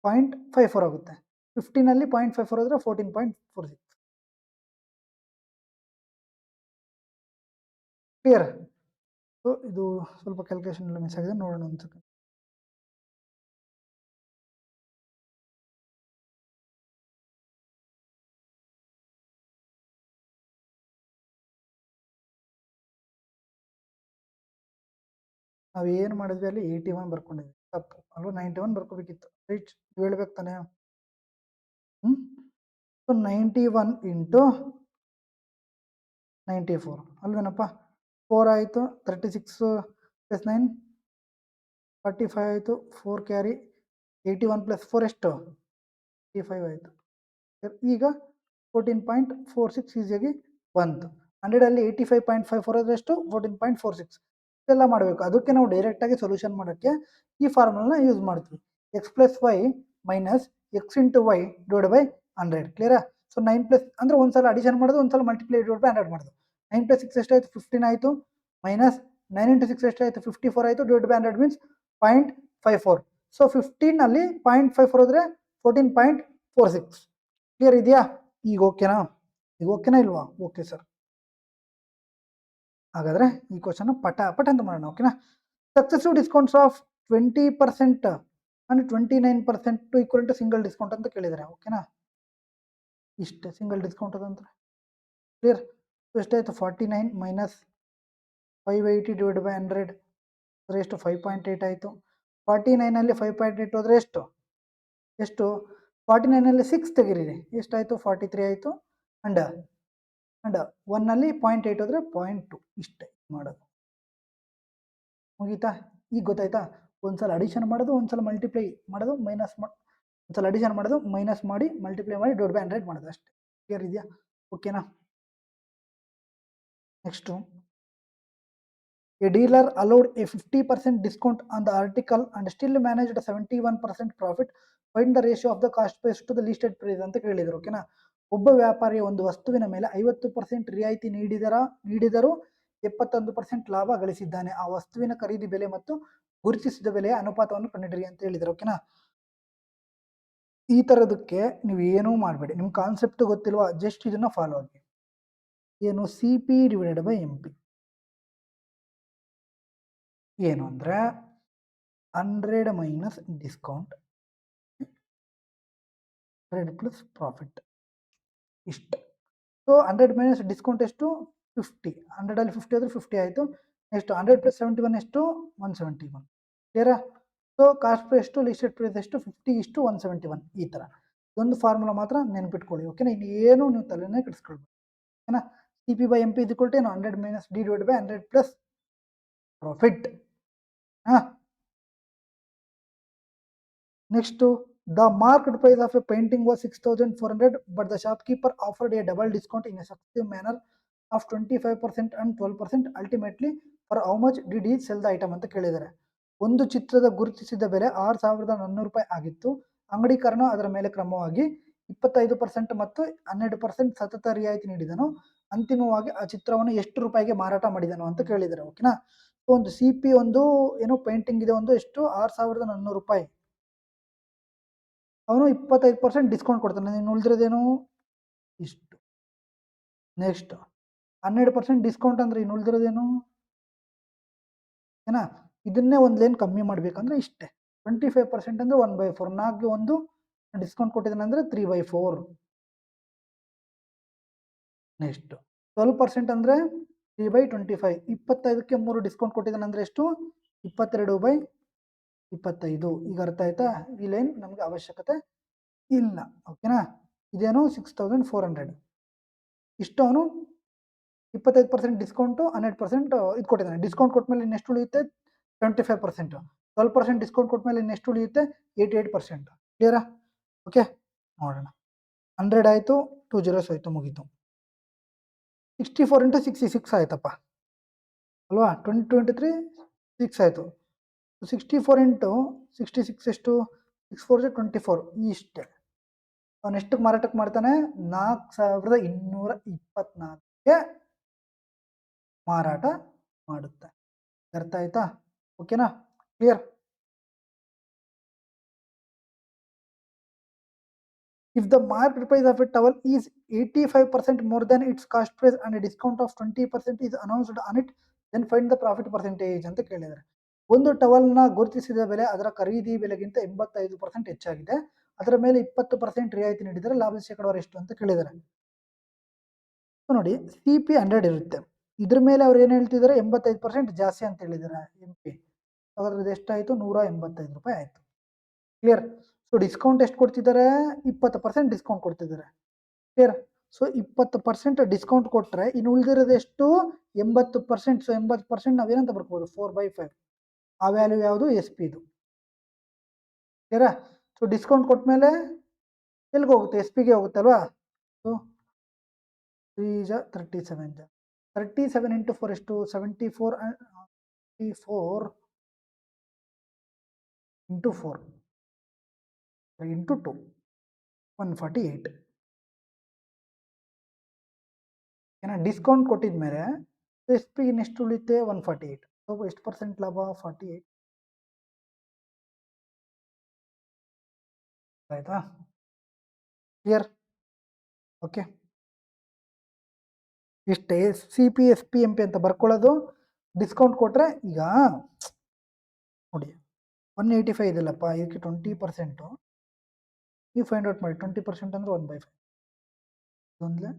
0.54 ಆಗುತ್ತೆ. 15ಅಲ್ಲಿ 0.54 ಆದರೆ 14.46. ಕ್ಲಿಯರ್? ಸೊ ಇದು ಸ್ವಲ್ಪ ಕ್ಯಾಲ್ಕುಲೇಷನ್ ಎಲ್ಲ ಮಿಸ್ ಆಗಿದೆ, ನೋಡೋಣ ಒಂದು ಸೆಕೆಂಡ್. ನಾವು ಏನು ಮಾಡಿದ್ವಿ ಅಲ್ಲಿ 81 ಬರ್ಕೊಂಡಿದ್ವಿ, ತಪ್ಪು ಅಲ್ವಾ? 91 ಬರ್ಕೋಬೇಕಿತ್ತು. ರೈಟ್? ಹೇಳ್ಬೇಕು ತಾನೆ. ಸೊ 91 × 94 ಅಲ್ವೇನಪ್ಪ? 4 ಆಯಿತು, 36 + 9 45 ಆಯಿತು, 4 ಕ್ಯಾರಿ, 81 + 4 ಎಷ್ಟು? 85 ಆಯಿತು. ಈಗ 14.46 ಈಸಿಯಾಗಿ ಬಂತು. 100ಅಲ್ಲಿ 85.54 ಆದರೆ ಎಷ್ಟು? 14.46. ಇದೆಲ್ಲ ಮಾಡಬೇಕು. ಅದಕ್ಕೆ ನಾವು ಡೈರೆಕ್ಟಾಗಿ ಸೊಲ್ಯೂಷನ್ ಮಾಡೋಕ್ಕೆ ಈ ಫಾರ್ಮುಲಾನ ಯೂಸ್ ಮಾಡ್ತೀವಿ. x + y - x × y divide by 100. ಕ್ಲಿಯರಾ? ಸೊ 9 ಪ್ಲಸ್ ಅಂದರೆ ಒಂದ್ಸಲ ಅಡಿಷನ್ ಮಾಡೋದು, ಒಂದ್ಸಲ ಮಲ್ಟಿಪ್ಲೈ ಡಿವೈಡ್ ಬೈ 100 ಮಾಡೋದು. 9 + 6 ಎಷ್ಟಾಯಿತು? 15 ಆಯಿತು, ಮೈನಸ್ 9 × 6 ಎಷ್ಟಾಯಿತು? 54 ಆಯಿತು, ಡಿವೈಡ್ ಬೈ 100 ಮೀನ್ಸ್ 0.54. ಸೊ 15ಅಲ್ಲಿ 0.54 ಹೋದರೆ 14.46. ಕ್ಲಿಯರ್ ಇದೆಯಾ? ಈಗ ಓಕೆನಾ? ಈಗ ಓಕೆನಾ ಇಲ್ವಾ? Okay sir. ಹಾಗಾದರೆ ಈ ಕ್ವಶನ್ ಪಟ ಅಂತ ಮಾಡೋಣ. ಓಕೆನಾ? Successive discounts of 20% and 29% equal to single discount ಅಂತ ಕೇಳಿದ್ದಾರೆ. ಓಕೆನಾ? ಇಷ್ಟೇ ಸಿಂಗಲ್ ಡಿಸ್ಕೌಂಟ್ ಅದಂದ್ರೆ. ಕ್ಲಿಯರ್? ಎಷ್ಟಾಯಿತು? 49 ಮೈನಸ್ 580 ಡಿವೈಡ್ ಬೈ 100 ಅಂದರೆ ಎಷ್ಟು? 5.8 ಆಯಿತು. 49ಅಲ್ಲಿ 5.8 ಹೋದರೆ ಎಷ್ಟು? 49ಅಲ್ಲಿ 6 ತೆಗೀರಿ, ಎಷ್ಟಾಯಿತು? 43 ಆಯಿತು. ಅಂಡ್ 1ಅಲ್ಲಿ 0.8 ಹೋದರೆ 0.2. ಇಷ್ಟೇ ಮಾಡೋದು. ಮುಗೀತಾ? ಈಗ ಗೊತ್ತಾಯ್ತಾ? ಒಂದ್ಸಲ ಅಡಿಷನ್ ಮಾಡೋದು, ಒಂದ್ಸಲ ಮಲ್ಟಿಪ್ಲೈ ಮಾಡೋದು, ಒಂದ್ಸಲ ಅಡಿಷನ್ ಮಾಡೋದು, ಮೈನಸ್ ಮಾಡಿ ಮಲ್ಟಿಪ್ಲೈ ಮಾಡಿ ಡಿವೈಡ್ ಬೈ 100 ಮಾಡೋದು ಅಷ್ಟೇ. ಕ್ಲಿಯರ್ ಇದೆಯಾ? ಓಕೆನಾ? Next, a dealer allowed a 50% discount on the article and still managed a 71% profit. Find the ratio of the cost price to the listed price ಅಂತ ಕೇಳಿದರು. ಓಕೆನಾ? ಒಬ್ಬ ವ್ಯಾಪಾರಿ ಒಂದು ವಸ್ತುವಿನ ಮೇಲೆ 50% ರಿಯಾಯಿತಿ ನೀಡಿದರೂ 71% ಲಾಭ ಗಳಿಸಿದ್ದಾನೆ. ಆ ವಸ್ತುವಿನ ಖರೀದಿ ಬೆಲೆ ಮತ್ತು ಗುರುತಿಸಿದ ಬೆಲೆಯ ಅನುಪಾತವನ್ನು ಕಂಡುಹಿಡಿಯಿರಿ ಅಂತ ಹೇಳಿದರು. ಓಕೆನಾ? ಈ ಥರದಕ್ಕೆ ನೀವು ಏನೂ ಮಾಡಬೇಡಿ. ನಿಮ್ಮ ಕಾನ್ಸೆಪ್ಟ್ ಗೊತ್ತಿಲ್ವಾ? ಜಸ್ಟ್ ಇದನ್ನು ಫಾಲೋ ಆಗಿ. ಏನು? CP divided by MP. ಏನು ಅಂದರೆ 100 ಮೈನಸ್ ಡಿಸ್ಕೌಂಟ್ 100 ಪ್ಲಸ್ ಪ್ರಾಫಿಟ್ ಇಷ್ಟು. ಸೊ 100 ಮೈನಸ್ ಡಿಸ್ಕೌಂಟ್ ಎಷ್ಟು? 50. 100ಅಲ್ಲಿ 50 ಆದರೆ 50 ಆಯಿತು. ನೆಕ್ಸ್ಟ್ 100 + 71 ಎಷ್ಟು? 171. ಕ್ಲಿಯರಾ? ಸೊ ಕಾಸ್ಟ್ ಪ್ರೈಸ್ ಎಷ್ಟು? ಲಿಸ್ಟೆಡ್ ಪ್ರೈಸ್ ಎಷ್ಟು? 50 171. ಈ ಥರ ಇದೊಂದು ಫಾರ್ಮುಲಾ ಮಾತ್ರ ನೆನ್ಪಿಟ್ಕೊಳ್ಳಿ, ಓಕೆನಾ? ಇನ್ನೇನು ನೀವು ತಲೆನೇ ಕೆಡಿಸ್ಕೊಳ್ಬೇಕು, ಓಕೆನಾ? CP by MP is equal to 100 minus D divided by 100 plus profit. Next, the market price of a painting was 6,400, but the shopkeeper offered a double discount in a successive manner of 25% and 12%. Ultimately, for how much did he sell the item ಅಂತ ಕೇಳಿದ್ದಾರೆ. ಒಂದು ಚಿತ್ರದ ಗುರುತಿಸಿದ ಬೆಲೆ 6,400 ರೂಪಾಯಿ ಆಗಿತ್ತು. ಅಂಗಡಿಕರನು ಅದರ ಮೇಲೆ ಕ್ರಮವಾಗಿ 25% ಮತ್ತು 12% ಸತತ ರಿಯಾಯಿತಿ ನೀಡಿದನು. ಅಂತಿಮವಾಗಿ ಆ ಚಿತ್ರವನ್ನು ಎಷ್ಟು ರೂಪಾಯಿಗೆ ಮಾರಾಟ ಮಾಡಿದನು ಅಂತ ಕೇಳಿದ್ದಾರೆ, ಓಕೆನಾ? ಒಂದು CP ಒಂದು ಏನು ಪೇಂಟಿಂಗ್ ಇದೆ, ಒಂದು ಎಷ್ಟು 6,400 ರೂಪಾಯಿ. ಅವನು 25% ಡಿಸ್ಕೌಂಟ್ ಕೊಡ್ತಾನೆ, ನೀನು ಉಳಿದಿರೋದೇನು ಇಷ್ಟು. ನೆಕ್ಸ್ಟ್ 12% ಡಿಸ್ಕೌಂಟ್ ಅಂದ್ರೆ ಇನ್ನು ಉಳಿದಿರೋದೇನು, ಏನ? ಇದನ್ನೇ ಒಂದು ಲೈನ್ ಕಮ್ಮಿ ಮಾಡ್ಬೇಕಂದ್ರೆ ಇಷ್ಟೇ. 25% ಅಂದ್ರೆ 1/4, 4ಗೆ ಒಂದು ಡಿಸ್ಕೌಂಟ್ ಕೊಟ್ಟಿದ್ದಾನೆ ಅಂದ್ರೆ 3/4. ನೆಕ್ಸ್ಟ್ 12% ಅಂದ್ರೆ 3/25, 25ಕ್ಕೆ 3 ಡಿಸ್ಕೌಂಟ್ ಕೊಟ್ಟಿದ್ದಾನೆ ಅಂದ್ರೆ ಎಷ್ಟು, 22/25. ಈಗ ಅರ್ಥ ಆಯ್ತಾ? ಈ ಲೈನ್ ನಮ್ಗೆ ಅವಶ್ಯಕತೆ ಇಲ್ಲ, ಓಕೆನಾ? ಇದೇನು 6,400, ಇಷ್ಟು ಅವನು 25% ಡಿಸ್ಕೌಂಟು 12% ಇದು ಕೊಟ್ಟಿದ್ದಾನೆ. ಡಿಸ್ಕೌಂಟ್ ಕೊಟ್ಮೇಲೆ ಇನ್ನೆಷ್ಟು ಉಳಿಯುತ್ತೆ, 25%. 12% ಡಿಸ್ಕೌಂಟ್ ಕೊಟ್ಮೇಲೆ ಇನ್ನೆಷ್ಟು ಉಳಿಯುತ್ತೆ, 88%. ಕ್ಲಿಯರಾ? ಓಕೆ, ನೋಡೋಣ. 100 ಆಯಿತು, 2 zeros ಆಯಿತು, ಮುಗೀತು. 64 into 66 ಆಯ್ತಪ್ಪ ಅಲ್ವಾ? 2023 6 ಆಯಿತು. 64 into 66 ಎಷ್ಟು, 6 4 24, ಇಷ್ಟೇ. ಅವನು ಎಷ್ಟಕ್ಕೆ ಮಾರಾಟಕ್ಕೆ ಮಾಡ್ತಾನೆ, 4,224ಗೆ ಮಾರಾಟ ಮಾಡುತ್ತೆ. ಅರ್ಥ ಆಯ್ತಾ? ಓಕೆನಾ? Clear? If the market price of a towel is 85% more than its cost price and a discount of 20% is announced on it, then find the profit percentage ಅಂತ ಕೇಳಿದ್ದಾರೆ. ಒಂದು ಟವಲ್ನ ಗುರುತಿಸಿದ ಬೆಲೆ ಅದರ ಖರೀದಿ ಬೆಲೆಗಿಂತ 85% ಹೆಚ್ಚಾಗಿದೆ, ಅದರ ಮೇಲೆ 20% ರಿಯಾಯಿತಿ ನೀಡಿದರೆ ಲಾಭದ ಶೇಕಡಾವಾರು ಎಷ್ಟು ಅಂತ ಕೇಳಿದ್ದಾರೆ. ನೋಡಿ, CP 100 ಇರುತ್ತೆ, ಇದ್ರ ಮೇಲೆ ಅವ್ರು ಏನು ಹೇಳ್ತಿದ್ದಾರೆ, 85% ಜಾಸ್ತಿ ಅಂತ ಹೇಳಿದ್ದಾರೆ MP. ಅದ್ರದ್ದು ಎಷ್ಟಾಯಿತು, 185 ರೂಪಾಯಿ ಆಯಿತು. ಕ್ಲಿಯರ್? ಸೊ ಡಿಸ್ಕೌಂಟ್ ಎಷ್ಟು ಕೊಡ್ತಿದ್ದಾರೆ, 20% ಡಿಸ್ಕೌಂಟ್ ಕೊಡ್ತಿದ್ದಾರೆ. ಕ್ಲಿಯರ್? ಸೊ 20% ಡಿಸ್ಕೌಂಟ್ ಕೊಟ್ಟರೆ ಇನ್ನು ಉಳಿದಿರೋದು ಎಷ್ಟು, 80%. ಸೊ 80% ನಾವೇನಂತ ಬರ್ಬೋದು, 4/5. ಆ ವ್ಯಾಲ್ಯೂ ಯಾವುದು, SP ಇದು. ಕ್ಲಿಯರಾ? ಸೊ ಡಿಸ್ಕೌಂಟ್ ಕೊಟ್ಮೇಲೆ ಎಲ್ಲಿಗೆ ಹೋಗುತ್ತೆ, SP ಗೆ ಹೋಗುತ್ತೆ ಅಲ್ವಾ? ಸೊ 3 37, 37 into 4 ಎಷ್ಟು, 74 into 4 into 2, 148. ಏನ ಡಿಸ್ಕೌಂಟ್ ಕೊಟ್ಟಿದ ಮೇಲೆ SP ಇನ್ನೆಷ್ಟು ಉಳಿಯುತ್ತೆ, 148. ಸೊ ಎಷ್ಟು ಪರ್ಸೆಂಟ್ ಲಾಭ, 48. ಆಯ್ತಾ? ಕ್ಲಿಯರ್? ಓಕೆ, ಇಷ್ಟೇ. CP SP MP ಅಂತ ಬರ್ಕೊಳ್ಳೋದು. ಡಿಸ್ಕೌಂಟ್ ಕೊಟ್ಟರೆ ಈಗ ನೋಡಿ 185 ಇದೆಯಲ್ಲಪ್ಪ, ಇದಕ್ಕೆ 20% ನೀವು ಫೈಂಡ್ ಔಟ್ ಮಾಡಿ. 20% ಅಂದರೆ 1/5. ಒಂದ್ಲೆ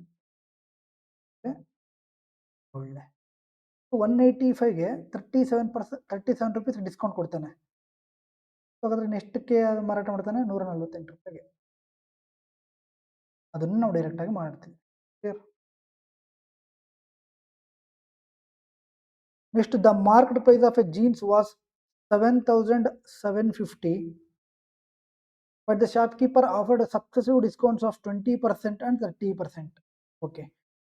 ಒಳ್ಳೆ 185ಗೆ 37 ರೂಪೀಸ್ ಡಿಸ್ಕೌಂಟ್ ಕೊಡ್ತಾನೆ. ಹಾಗಾದ್ರೆ ನೆಕ್ಸ್ಟ್ಗೆ ಮಾರಾಟ ಮಾಡ್ತಾನೆ, 148 ರೂಪಾಯಿಗೆ. ಅದನ್ನು ನಾವು ಡೈರೆಕ್ಟಾಗಿ ಮಾಡ್ತೀವಿ. Clear? Next, the market price of a jeans was 7,750, but the shopkeeper offered successive discounts of 20% and 30%. Okay,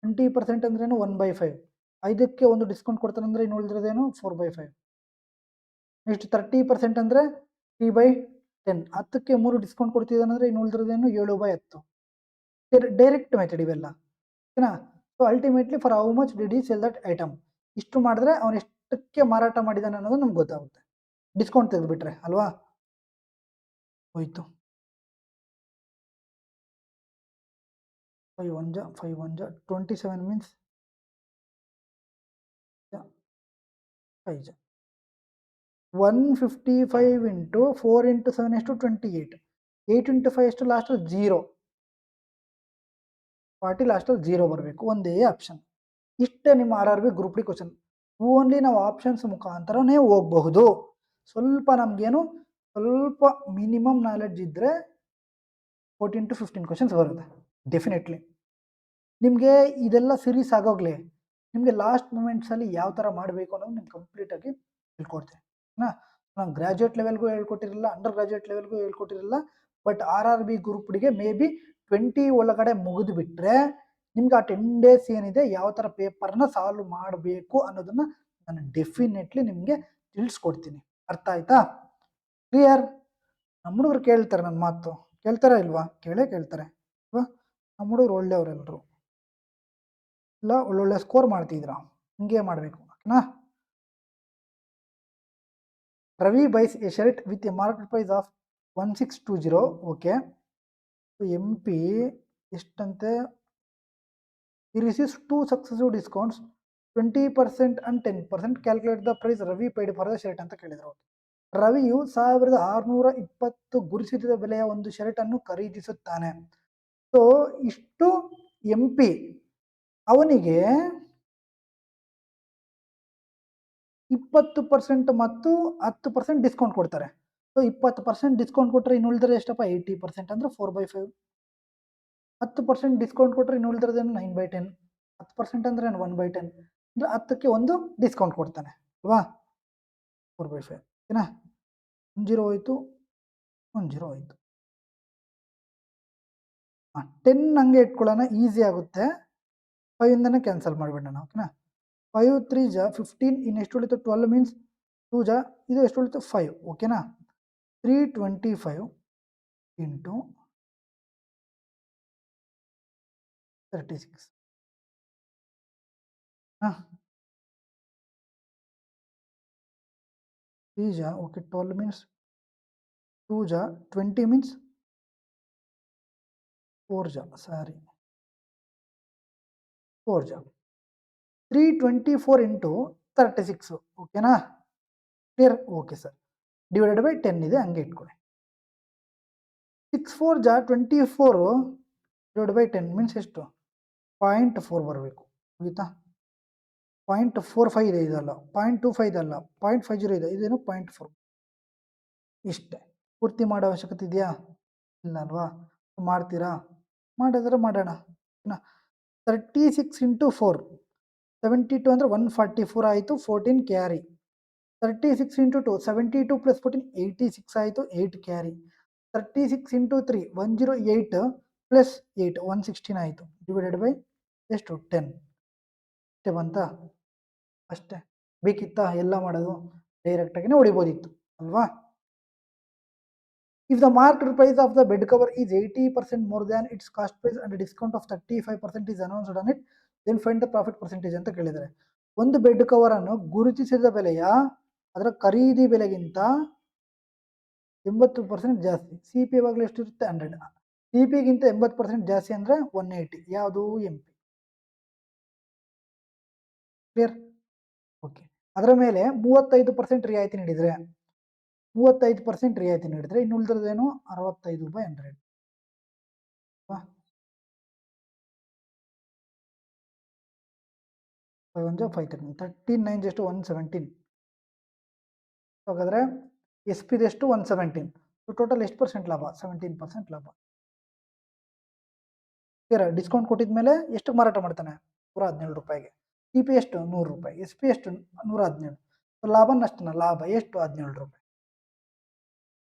20% ಅಂದ್ರೇನು, 1/5. 5ಕ್ಕೆ ಒಂದು ಡಿಸ್ಕೌಂಟ್ ಕೊಡ್ತಾನೆ ಅಂದ್ರೆ ಇನ್ನು ಉಳಿದಿರೋದೇನು, 4/5. ನೆಕ್ಸ್ಟ್ 30% ಅಂದರೆ 3/10. 10ಕ್ಕೆ 3 ಡಿಸ್ಕೌಂಟ್ ಕೊಡ್ತಿದ್ದಾನೆ ಅಂದ್ರೆ ಇನ್ನು ಉಳಿದಿರೋದೇನು, 7/10. ಡೈರೆಕ್ಟ್ ಮೆಥಡ್ ಇವೆಲ್ಲ, ಓಕೆನಾ? So ultimately for how much did he cell that item, ಇಷ್ಟು ಮಾಡಿದ್ರೆ ಅವನು ಎಷ್ಟಕ್ಕೆ ಮಾರಾಟ ಮಾಡಿದಾನೆ ಅನ್ನೋದು ನಮ್ಗೆ ಗೊತ್ತಾಗುತ್ತೆ. ಡಿಸ್ಕೌಂಟ್ ತೆಗೆದುಬಿಟ್ರೆ ಅಲ್ವಾ? ಹೋಯ್ತು. 5 1 5 1 27 means 5 155 into 4 into 7 ಎಷ್ಟು, 28. 8 into 5 ಎಷ್ಟು, ಲಾಸ್ಟ್ 0. 40 ಲಾಸ್ಟಲ್ಲಿ 0 ಬರಬೇಕು, ಒಂದೇ ಆಪ್ಷನ್. ಇಷ್ಟೇ ನಿಮ್ಮ RRB group D question. Only ನಾವು ಆಪ್ಷನ್ಸ್ ಮುಖಾಂತರನೇ ಹೋಗಬಹುದು. ಸ್ವಲ್ಪ ನಮಗೇನು ಸ್ವಲ್ಪ ಮಿನಿಮಮ್ ನಾಲೆಡ್ಜ್ ಇದ್ದರೆ 14 to 15 ಕ್ವಶನ್ಸ್ ಬರುತ್ತೆ ಡೆಫಿನೆಟ್ಲಿ. ನಿಮಗೆ ಇದೆಲ್ಲ ಸೀರೀಸ್ ಆಗೋಗ್ಲಿ ನಿಮಗೆ ಲಾಸ್ಟ್ ಮೂಮೆಂಟ್ಸಲ್ಲಿ ಯಾವ ಥರ ಮಾಡಬೇಕು ಅನ್ನೋದು ನಿಮ್ಗೆ ಕಂಪ್ಲೀಟಾಗಿ ಹೇಳ್ಕೊಡ್ತೀನಿ. ನಾನು ಗ್ರಾಜುಯೇಟ್ ಲೆವೆಲ್ಗೂ ಹೇಳ್ಕೊಟ್ಟಿರಲಿಲ್ಲ, ಅಂಡರ್ ಗ್ರಾಜುಯೇಟ್ ಲೆವೆಲ್ಗೂ ಹೇಳ್ಕೊಟ್ಟಿರಲಿಲ್ಲ. ಬಟ್ RRB ಗ್ರೂಪ್ಗೆ ಮೇ ಬಿ 20 ಒಳಗಡೆ ಮುಗಿದು ಬಿಟ್ಟರೆ ನಿಮ್ಗೆ ಆ 10 days ಏನಿದೆ ಯಾವ ಥರ ಪೇಪರ್ನ ಸಾಲ್ವ್ ಮಾಡಬೇಕು ಅನ್ನೋದನ್ನ ನಾನು ಡೆಫಿನೆಟ್ಲಿ ನಿಮಗೆ ತಿಳಿಸ್ಕೊಡ್ತೀನಿ. ಅರ್ಥ ಆಯ್ತಾ? ಕ್ಲಿಯರ್? ನಮ್ಮ ಹುಡುಗರು ಕೇಳ್ತಾರೆ ನನ್ನ ಮಾತು, ಕೇಳ್ತಾರಾ ಇಲ್ವಾ? ಕೇಳೇ ಕೇಳ್ತಾರೆ ಅಲ್ವಾ? ನಮ್ಮ ಹುಡುಗರು ಒಳ್ಳೆಯವರೆಲ್ಲರೂ ಇಲ್ಲ, ಒಳ್ಳೊಳ್ಳೆ ಸ್ಕೋರ್ ಮಾಡ್ತಿದ್ರ, ಹಿಂಗೆ ಮಾಡಬೇಕು ಓಕೆನಾ? Ravi buys a shirt with a market price of 1620. Okay, MP ಎಷ್ಟಂತೆ? he receives 2 successive discounts 20% and 10%. Calculate the price Ravi paid for the shirt ಅಂತ ಕೇಳಿದ್ರು. ರವಿಯು 1620 ಗುರುತಿಸಿದ ಬೆಲೆಯ ಒಂದು ಶರ್ಟ್ ಅನ್ನು ಖರೀದಿಸುತ್ತಾನೆ. ಸೊ ಇಷ್ಟು MP ಅವನಿಗೆ 20% ಮತ್ತು 10% ಡಿಸ್ಕೌಂಟ್ ಕೊಡ್ತಾರೆ. ಸೊ 20% ಡಿಸ್ಕೌಂಟ್ ಕೊಟ್ಟರೆ ಇನ್ನು ಉಳಿದ್ರೆ ಎಷ್ಟಪ್ಪ? 80% ಅಂದರೆ 4/5. 10% ಡಿಸ್ಕೌಂಟ್ ಕೊಟ್ಟರೆ ಇನ್ನು ಉಳಿದ್ರದೇನು 9/10. 10% ಅಂದರೆ 1/10 ಅಂದರೆ 10ಕ್ಕೆ ಒಂದು ಡಿಸ್ಕೌಂಟ್ ಕೊಡ್ತಾನೆ ಅಲ್ವಾ? 4/5 ಓಕೆನಾ? 10 ಹೋಯ್ತು, 10 ಹೋಯ್ತು. 10 ಹಂಗೆ ಇಟ್ಕೊಳ್ಳೋಣ, ಈಸಿ ಆಗುತ್ತೆ. 5ಇಂದನೇ ಕ್ಯಾನ್ಸಲ್ ಮಾಡಿಬಿಡೋಣ ಓಕೆನಾ? 5 3 ಜಾ 15, ಇನ್ನು ಎಷ್ಟು ಉಳಿತು? 12 ಮೀನ್ಸ್ 2 ಜಾ ಇದು ಎಷ್ಟು ಉಳಿತು? 5 ಓಕೆನಾ? 325 ಇಂಟು 36 3 ಜಾ ಓಕೆ 12 ಮೀನ್ಸ್ 2 ಜಾ 20 ಮೀನ್ಸ್ 4 ಜಾ ಸಾರಿ 4 ಜಾ 324 ಇಂಟು 36 ಓಕೆನಾ? Clear? Okay sir. Divided by 10 ಇದೆ, ಹಂಗೆ ಇಟ್ಕೊಳ್ಳಿ. 6 4 ಜಾ 24 ಡಿವೈಡ್ ಬೈ 10 ಮೀನ್ಸ್ ಎಷ್ಟು? 0.4 ಬರಬೇಕು. ಮುಗೀತಾ? 0.45 ಇದೆ, ಇದಲ್ಲ 0.25 ಇದಲ್ಲ 0.50 ಇದೆ, ಇದೇನು 0.4. ಇಷ್ಟೇ. ಪೂರ್ತಿ ಮಾಡೋ ಅವಶ್ಯಕತೆ ಇದೆಯಾ? ಇಲ್ಲ ಅಲ್ವಾ? ಮಾಡ್ತೀರಾ? ಮಾಡಿದ್ರೆ ಮಾಡೋಣ. 36 ಇಂಟು 4 72 ಅಂದರೆ 144 ಆಯಿತು, 14 ಕ್ಯಾರಿ. 36 ಇಂಟು 2 72 ಪ್ಲಸ್ 14 86 ಆಯಿತು, 8 ಕ್ಯಾರಿ. 36 ಇಂಟು 3 108 ಪ್ಲಸ್ 8 116 ಆಯಿತು. ಡಿವೈಡೆಡ್ ಬೈ ಎಷ್ಟು? 10. ಅಷ್ಟೇ ಬಂತಾ? ಅಷ್ಟೇ. ಬೇಕಿತ್ತಾ ಎಲ್ಲ ಮಾಡೋದು? ಡೈರೆಕ್ಟಾಗಿನೇ ಹೊಡಿಬೋದಿತ್ತು ಅಲ್ವಾ? If the market price of the bed cover is 80% more than its cost price and a discount of 35% is announced on it, then find the profit percentage ಅಂತ ಕೇಳಿದ್ದಾರೆ. ಒಂದು ಬೆಡ್ ಕವರ್ ಅನ್ನು ಗುರುತಿಸಿದ ಬೆಲೆಯ ಅದರ ಖರೀದಿ ಬೆಲೆಗಿಂತ 80% ಜಾಸ್ತಿ. CP ಯಾವಾಗಲೂ ಎಷ್ಟಿರುತ್ತೆ? 100. CPಗಿಂತ 80% ಜಾಸ್ತಿ ಅಂದರೆ 180. ಯಾವುದು? MP. ಕ್ಲಿಯರ್? ಓಕೆ. ಅದರ ಮೇಲೆ 35% ರಿಯಾಯಿತಿ ನೀಡಿದರೆ 35% ರಿಯಾಯಿತಿ ನೀಡಿದರೆ ಇನ್ನು ಉಳಿದ್ರದೇನು? 65/100. 5 13 9 ಎಷ್ಟು? 117. ಹಾಗಾದರೆ SP ಎಷ್ಟು? 117. ಟೋಟಲ್ ಎಷ್ಟು ಪರ್ಸೆಂಟ್ ಲಾಭ? 17% ಲಾಭ. ಡಿಸ್ಕೌಂಟ್ ಕೊಟ್ಟಿದ ಮೇಲೆ ಎಷ್ಟು ಮಾರಾಟ ಮಾಡ್ತಾನೆ? 117 ರೂಪಾಯಿಗೆ. CP ಎಷ್ಟು? 100 ರೂಪಾಯಿ. SP ಎಷ್ಟು? 117. ಲಾಭ ನಷ್ಟನ? ಲಾಭ ಎಷ್ಟು? 17 ರೂಪಾಯಿ.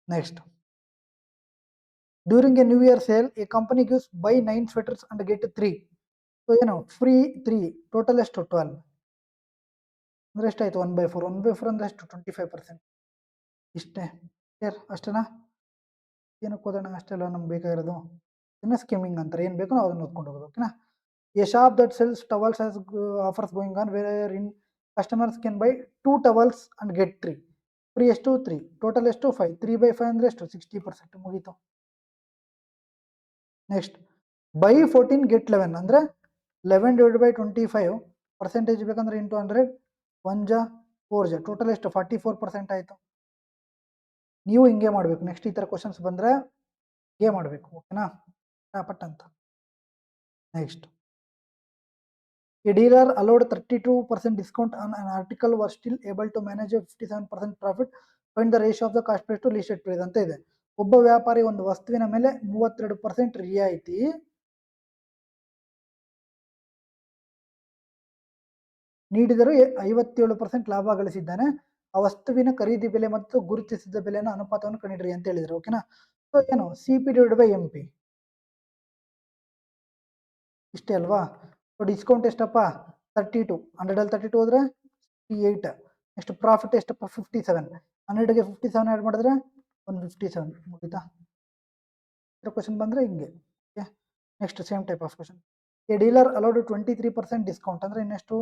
Next, during A new year sale A company gives by 9 sweaters and get 3. So ಏನು? ಫ್ರೀ 3. ಟೋಟಲ್ ಎಷ್ಟು? 12 ಅಂದರೆ ಎಷ್ಟಾಯಿತು? 1/4. 1/4 ಅಂದರೆ ಎಷ್ಟು? 25%. ಇಷ್ಟೇ. ಕ್ಲಿಯರ್? ಅಷ್ಟೇನಾ? ಏನಕ್ಕೆ ಓದೋಣ? ಅಷ್ಟೆಲ್ಲ ನಮ್ಗೆ ಬೇಕಾಗಿರೋದು. ಇದನ್ನ ಸ್ಕಿಮ್ಮಿಂಗ್ ಅಂತಾರೆ. ಏನು ಬೇಕೋ ನಾವು ಅದನ್ನು ಓದ್ಕೊಂಡು ಹೋಗೋದು ಓಕೆನಾ? A shop that sells towels has offers going on wherein customers can buy 2 towels and get 3. Free ಎಷ್ಟು? 3. ಟೋಟಲ್ ಎಷ್ಟು? 5. 3/5 ಅಂದರೆ ಎಷ್ಟು? 60%. ಮುಗೀತು. ನೆಕ್ಸ್ಟ್, ಬೈ 14 ಗೆಟ್ 11 ಅಂದರೆ 11 ಡಿವೈಡ್ ಬೈ 25 ಪರ್ಸೆಂಟೇಜ್ ಬೇಕಂದ್ರೆ ಇಂಟು 100. 1 ಜಾ 4 ಜಾ ಟೋಟಲ್ ಎಷ್ಟು? 44% ಆಯಿತು. ನೀವು ಹಿಂಗೆ ಮಾಡಬೇಕು. ನೆಕ್ಸ್ಟ್ ಈ ಥರ ಕ್ವಶನ್ಸ್ ಬಂದರೆ ಹಿಂಗೆ ಮಾಡಬೇಕು ಓಕೆನಾ? ಪಟ್ ಅಂತ. Next, a dealer allowed 32% discount on an article was still able to manage 57% profit. Find the ratio of the cost price to list price ಅಂತ ಇದೆ. ಒಬ್ಬ ವ್ಯಾಪಾರಿ ಒಂದು ವಸ್ತುವಿನ ಮೇಲೆ 32% ರಿಯಾಯಿತಿ ನೀಡಿದರೂ 57% ಲಾಭ ಗಳಿಸಿದ್ದಾನೆ. ಆ ವಸ್ತುವಿನ ಖರೀದಿ ಬೆಲೆ ಮತ್ತು ಗುರುತಿಸಿದ ಬೆಲೆನ ಅನುಪಾತವನ್ನು ಕಂಡಿಡ್ರಿ ಅಂತ ಹೇಳಿದ್ರು. ಓಕೆನಾ? ಸೊ ಏನು CP ಡಿವೈಡ್ ಬೈ MP ಇಷ್ಟೇ ಅಲ್ವಾ? ಸೊ ಡಿಸ್ಕೌಂಟ್ ಎಷ್ಟಪ್ಪ? 32. 100 ಅಲ್ಲಿ 32 ಹೋದ್ರೆ 8. ನೆಕ್ಸ್ಟ್ ಪ್ರಾಫಿಟ್ ಎಷ್ಟಪ್ಪ? 57. 100ಗೆ 57 ಆ್ಯಡ್ ಮಾಡಿದ್ರೆ 157. ಮುಗಿತಾ? ಕ್ವಶನ್ ಬಂದ್ರೆ ಹಿಂಗೆ. Okay, next same type of question. A dealer allowed 23% discount ಅಂದ್ರೆ ಇನ್ನೆಷ್ಟು?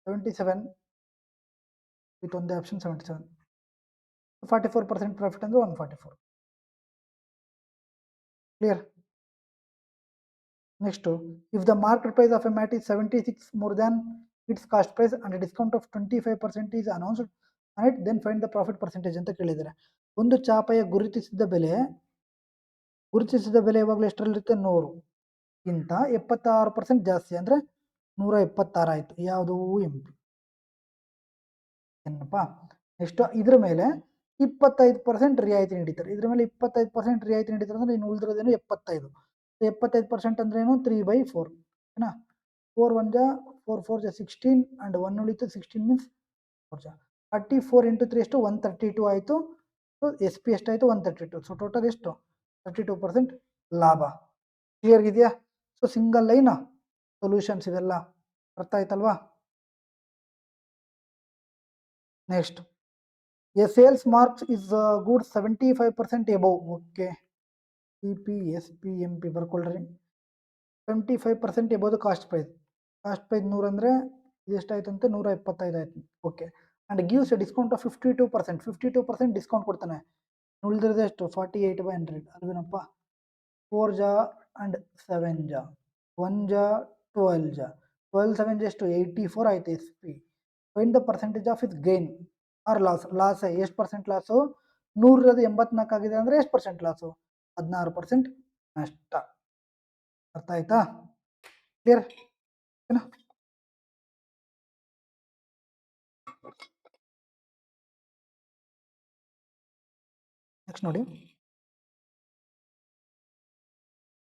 77 ವಿತ್ ಒಂದೇ ಆಪ್ಷನ್ 77. 44% ಪ್ರಾಫಿಟ್ ಅಂದ್ರೆ 144. Clear? Next, if the market price of a mat is 76 more than its cost price and a discount of 25% is announced on it, then find the profit percentage ಅಂತ ಕೇಳಿದ್ದಾರೆ. ಒಂದು ಚಾಪೆಯ ಗುರುತಿಸಿದ ಬೆಲೆ ಯಾವಾಗಲೂ ಎಷ್ಟರಲ್ಲಿರುತ್ತೆ? 100 ಗಿಂತ 76% ಜಾಸ್ತಿ ಅಂದ್ರೆ 176 ಆಯ್ತು. ಯಾವುದು? MP. ಏನಪ್ಪಾ? ನೆಕ್ಸ್ಟ್ ಇದ್ರ ಮೇಲೆ 25% ರಿಯಾಯಿತಿ ನೀಡಿದ್ದಾರೆ. ಇದ್ರ ಮೇಲೆ 25% ರಿಯಾಯಿತಿ ನೀಡಿದ್ದಾರೆ ಅಂದ್ರೆ ಇನ್ನು ಉಳಿದಿರೋದೇನು? 75. 75% ಅಂದ್ರೆ ಏನು? 3/4. ಓಕೆನಾ? 4 1 ಜಾ 4 4 ಜಾ 16 ಅಂಡ್ 1 ಉಳಿತು. 16 ಮೀನ್ಸ್ 4 ಜಾ 34 ಇಂಟು 3 ಎಷ್ಟು? 132 ಆಯಿತು. ಸೊ SP ಎಷ್ಟಾಯಿತು? 132. ಸೊ ಟೋಟಲ್ ಎಷ್ಟು? 32% ಲಾಭ. ಕ್ಲಿಯರ್ ಇದೆಯಾ? ಸೊ ಸಿಂಗಲ್ ಲೈನ್ ಸೊಲ್ಯೂಷನ್ಸ್ ಇವೆಲ್ಲ ಅರ್ಥ ಆಯ್ತಲ್ವಾ? Next, a sales marks his good 75% above. Okay, CP SP MP ಬರ್ಕೊಳ್ರಿ. 75% ಎಬೋದು ಕಾಸ್ಟ್ ಪ್ರೈಸ್. ಕಾಸ್ಟ್ ಪ್ರೈಸ್ 100 ಅಂದರೆ ಇದು ಎಷ್ಟಾಯ್ತು? 175 ಆಯ್ತು. Okay, and gives a discount of 52%. 52% discount ಕೊಡ್ತಾನೆ. ಉಳಿದಿರೋದು ಎಷ್ಟು? 48/100. ಅಲ್ವೇನಪ್ಪ? 4 ಜಾ ಅಂಡ್ 7 ಜಾ 1 ಜಾ 12 ಜಾ 12 7 ಎಷ್ಟು? 84 ಆಯ್ತು SP. Find the percentage of is gain R loss. Loss ಎಷ್ಟು ಪರ್ಸೆಂಟ್ ಲಾಸು? 100 ಇರೋದು 84 ಆಗಿದೆ ಅಂದ್ರೆ ಎಷ್ಟು ಪರ್ಸೆಂಟ್ ಲಾಸು? 16% ನಷ್ಟ. ಅರ್ಥ ಆಯ್ತಾ? ಕ್ಲಿಯರ್? ನೆಕ್ಸ್ಟ್ ನೋಡಿ,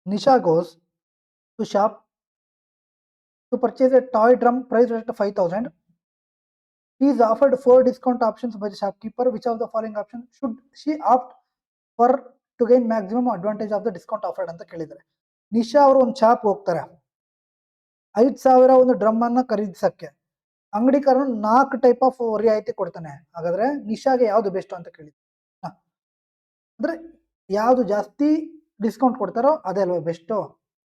Nisha goes to shop to purchase a toy drum priced at 5,000. She is offered 4 discount options by the shopkeeper. Which of the following options should she opt for to gain maximum advantage of the discount offered ಅಂತ ಕೇಳಿದ್ದಾರೆ. ನಿಶಾ ಅವರು ಒಂದು shop ಹೋಗ್ತಾರೆ. 5,000 ಒಂದು drum ಅನ್ನ ಖರೀದಿಸಕ್ಕೆ ಅಂಗಡಿಕಾರನು 4 type of ರಿಯಾಯಿತಿ ಕೊಡ್ತಾನೆ. ಹಾಗಾದ್ರೆ ನಿಶಾಗೆ ಯಾವ್ದು ಬೆಸ್ಟ್ ಅಂತ ಕೇಳಿದ್ರು. ಅಂದ್ರೆ ಯಾವ್ದು ಜಾಸ್ತಿ ಡಿಸ್ಕೌಂಟ್ ಕೊಡ್ತಾರೋ ಅದೇ ಅಲ್ವಾ ಬೆಸ್ಟು.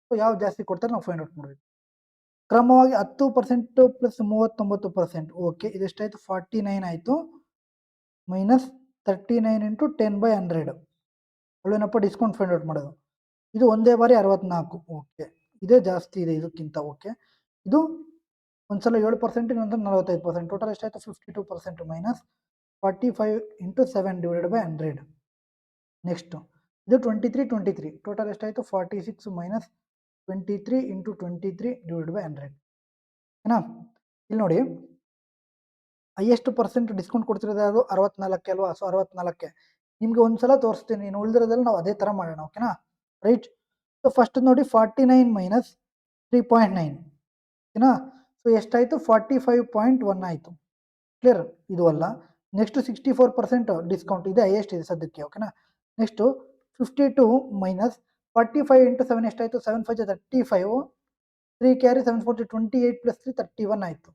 ಸೊ ಯಾವ್ದು ಜಾಸ್ತಿ ಕೊಡ್ತಾರೋ ನಾವು ಫೈಂಡ್ ಔಟ್ ಮಾಡಬೇಕು. ಕ್ರಮವಾಗಿ 10% ಪ್ಲಸ್ 39%. ಓಕೆ, ಇದೆಷ್ಟಾಯ್ತು? 49 ಆಯ್ತು. Minus 39 into 10/100. ಅಲ್ವೇನಪ್ಪ ಡಿಸ್ಕೌಂಟ್ ಫೈಂಡ್ ಔಟ್ ಮಾಡೋದು. ಇದು ಒಂದೇ ಬಾರಿ 64. ಓಕೆ, ಇದೇ ಜಾಸ್ತಿ ಇದೆ ಇದಕ್ಕಿಂತ. ಓಕೆ, ಇದು ಒಂದ್ಸಲ 7%, ಇನ್ನೊಂದ್ಸಲ 45%. ಟೋಟಲ್ ಎಷ್ಟಾಯ್ತು? 52% ಮೈನಸ್ 45 ಇಂಟು 7/100. ನೆಕ್ಸ್ಟ್ ಇದು 23. ಟೋಟಲ್ ಎಷ್ಟಾಯ್ತು? 46 ಮೈನಸ್ 23 ಇಂಟು 23/100. ಏನಾ? ಇಲ್ಲಿ ನೋಡಿ, ಹೈಯೆಸ್ಟ್ ಪರ್ಸೆಂಟ್ ಡಿಸ್ಕೌಂಟ್ ಕೊಡ್ತಿರೋದು ಯಾವುದು? 64 ಅಲ್ವಾ? ಸೊ 64ಕ್ಕೆ ನಿಮ್ಗೆ ಒಂದ್ಸಲ ತೋರಿಸ್ತೀನಿ. ಇನ್ನು ಉಳಿದಿರೋದ್ರಲ್ಲಿ ನಾವು ಅದೇ ತರ ಮಾಡೋಣ. ಓಕೆನಾ? ರೈಟ್. ಸೊ ಫಸ್ಟ್ ನೋಡಿ, 49 ಮೈನಸ್ 3.9. ಓಕೆನಾ? ಸೊ ಎಷ್ಟಾಯ್ತು? 45.1 ಆಯ್ತು. ಕ್ಲಿಯರ್? ಇದು ಅಲ್ಲ. ನೆಕ್ಸ್ಟ್ 64% ಡಿಸ್ಕೌಂಟ್ ಇದೆ, ಹೈಯೆಸ್ಟ್ ಇದೆ ಸದ್ಯಕ್ಕೆ. ಓಕೆನಾ? ನೆಕ್ಸ್ಟ್ 52 ಮೈನಸ್ 45 ಇಂಟು 7 ಎಷ್ಟಾಯ್ತು? 7 5 35. 3 ಕ್ಯಾರಿ 7 4 28 ಪ್ಲಸ್ 3 31 ಆಯ್ತು.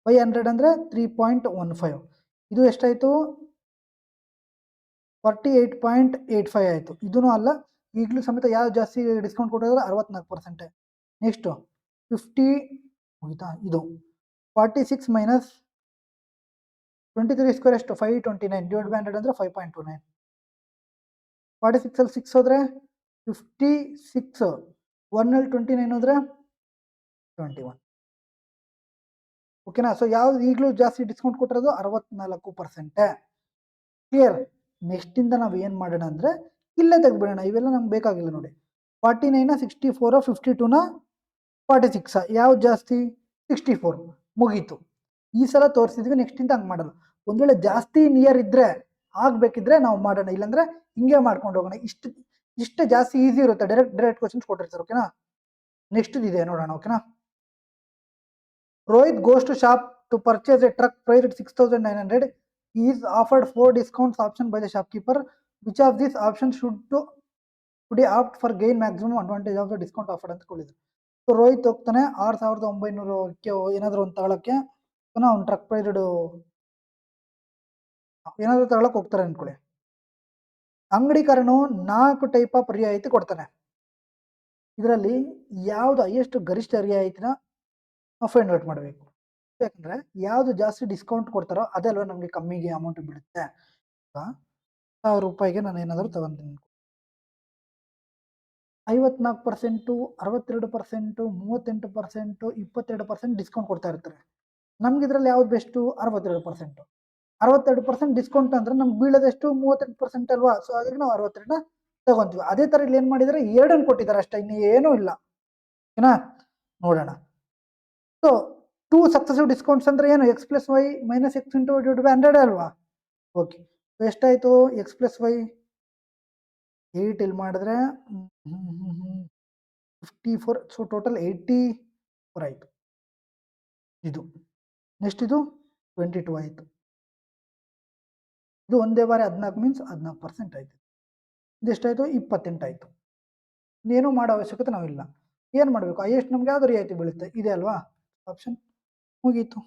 ಬೈ 100 ಅಂದ್ರೆ 3.15. ಇದು ಎಷ್ಟಾಯ್ತು? 48.85 ಆಯ್ತು. ಇದೂ ಅಲ್ಲ. ಈಗಲೂ ಸಮೇತ ಯಾವ್ದು ಜಾಸ್ತಿ ಡಿಸ್ಕೌಂಟ್ ಕೊಟ್ಟಿದ್ರೆ? 64%. ನೆಕ್ಸ್ಟ್ 50 ಮುಗಿತಾ? ಇದು 46 ಮೈನಸ್ 23 ಸ್ಕ್ವೇರ್ ಎಷ್ಟು? 529 ಡಿವೈಡ್ ಬೈ 100 ಅಂದ್ರೆ 5.29. 46 ಅಲ್ಲಿ 6 ಹೋದ್ರೆ 56. 1 ಅಲ್ಲಿ 29 ಹೋದ್ರೆ 21. ಓಕೆನಾ? ಸೊ ಯಾವ್ದು ಈಗಲೂ ಜಾಸ್ತಿ ಡಿಸ್ಕೌಂಟ್ ಕೊಟ್ಟಿರೋದು? 64%. ಕ್ಲಿಯರ್? ನೆಕ್ಸ್ಟ್ ಇಂದ ನಾವು ಏನ್ ಮಾಡೋಣ ಅಂದ್ರೆ ಇಲ್ಲೇ ತೆಗೆದ್ಬಿಡೋಣ. ಇವೆಲ್ಲ ನಮ್ಗೆ ಬೇಕಾಗಿಲ್ಲ ನೋಡಿ. 49 64 52 46 ಯಾವ್ದು ಜಾಸ್ತಿ? 64. ಮುಗೀತು. ಈ ಸಲ ತೋರಿಸಿದ್ವಿ. ನೆಕ್ಸ್ಟ್ ಇಂದ ಹಂಗೆ ಮಾಡಲ್ಲ. ಒಂದ್ ವೇಳೆ ಜಾಸ್ತಿ ನಿಯರ್ ಇದ್ರೆ ಆಗ್ಬೇಕಿದ್ರೆ ನಾವು ಮಾಡೋಣ, ಇಲ್ಲಾಂದ್ರೆ ಹಿಂಗೆ ಮಾಡ್ಕೊಂಡು ಹೋಗೋಣ. ಇಷ್ಟು ಜಾಸ್ತಿ ಈಸಿ ಇರುತ್ತೆ, ಡೈರೆಕ್ಟ್ ಕ್ವಶನ್ಸ್ ಕೊಟ್ಟಿರ್ತಾರೆ. ಓಕೆನಾ, ನೆಕ್ಸ್ಟ್ ಇದೆ ನೋಡೋಣ. ಓಕೆನಾ, Rohit goes to shop to purchase a truck priced at 6,900. He is offered 4 discounts option by the shopkeeper. Which of these options should he opt for gain maximum advantage of the discount offered ಅಂತ ಕೇಳಿದ್ರು. So Rohit ಹೋಗ್ತಾನೆ 6,900ಕ್ಕೆ ಏನಾದ್ರು ಒಂದು ತಗೊಳಕ್ಕೆ, ಅವ್ನು truck priced ಏನಾದ್ರು ತಗೊಳಕ್ ಹೋಗ್ತಾರೆ ಅನ್ಕೊಳ್ಳಿ. ಅಂಗಡಿಕಾರನು 4 ಟೈಪ್ ಆಫ್ ರಿಯಾಯಿತಿ ಕೊಡ್ತಾನೆ. ಇದರಲ್ಲಿ ಯಾವ್ದು ಹೈಯೆಸ್ಟ್ ಗರಿಷ್ಠ ರಿಯಾಯಿತಿನ ಫೈಂಡ್ ಔಟ್ ಮಾಡಬೇಕು. ಯಾಕಂದ್ರೆ ಯಾವ್ದು ಜಾಸ್ತಿ ಡಿಸ್ಕೌಂಟ್ ಕೊಡ್ತಾರೋ ಅದಲ್ವಾ ನಮ್ಗೆ ಕಮ್ಮಿಗೆ ಅಮೌಂಟ್ ಬೀಳುತ್ತೆ. 1000 ರೂಪಾಯಿಗೆ ನಾನು ಏನಾದ್ರು ತಗೊಂತೀನಿ, 54%, 62%, 38%, 22% ಡಿಸ್ಕೌಂಟ್ ಕೊಡ್ತಾ ಇರ್ತಾರೆ. ನಮ್ಗೆ ಇದ್ರಲ್ಲಿ ಯಾವ್ದು ಬೆಸ್ಟು? 62%. 62% ಡಿಸ್ಕೌಂಟ್ ಅಂದ್ರೆ ನಮ್ಗೆ ಬೀಳೋದೆಷ್ಟು? 38% ಅಲ್ವಾ. ಸೊ ಹಾಗಾಗಿ ನಾವು 62 ತಗೊಂತೀವಿ. ಅದೇ ತರ ಇಲ್ಲಿ ಏನ್ ಮಾಡಿದಾರೆ, 2 ಕೊಟ್ಟಿದ್ದಾರೆ ಅಷ್ಟೇ, ಇನ್ನು ಏನೂ ಇಲ್ಲ. ಓಕೆನಾ, ನೋಡೋಣ. ಸೊ 2 ಸಕ್ಸಸಿವ್ ಡಿಸ್ಕೌಂಟ್ಸ್ ಅಂದ್ರೆ ಏನು? x + y - x × /100 ಅಲ್ವಾ. ಓಕೆ, ಎಷ್ಟಾಯ್ತು? x + y 8 ಇಲ್ಲಿ ಮಾಡಿದ್ರೆ 54. ಸೊ ಟೋಟಲ್ 84 ಆಯ್ತು. ಇದು ನೆಕ್ಸ್ಟ್ ಇದು 22 ಆಯ್ತು. ಇದು ಒಂದೇ ಬಾರಿ 14 ಮೀನ್ಸ್ 14% ಆಯ್ತು. ಇದೆಷ್ಟಾಯ್ತು? 28 ಆಯ್ತು. ಇನ್ನೇನು ಮಾಡೋ ಅವಶ್ಯಕತೆ ನಾವಿಲ್ಲ. ಏನು ಮಾಡಬೇಕು? ಹೈಯೆಸ್ಟ್ ನಮ್ಗೆ ಯಾವ್ದು ರಿಯಾಯಿತಿ ಬೀಳುತ್ತೆ ಇದೆ ಅಲ್ವಾ ಆಪ್ಷನ್, ಮುಗೀತು.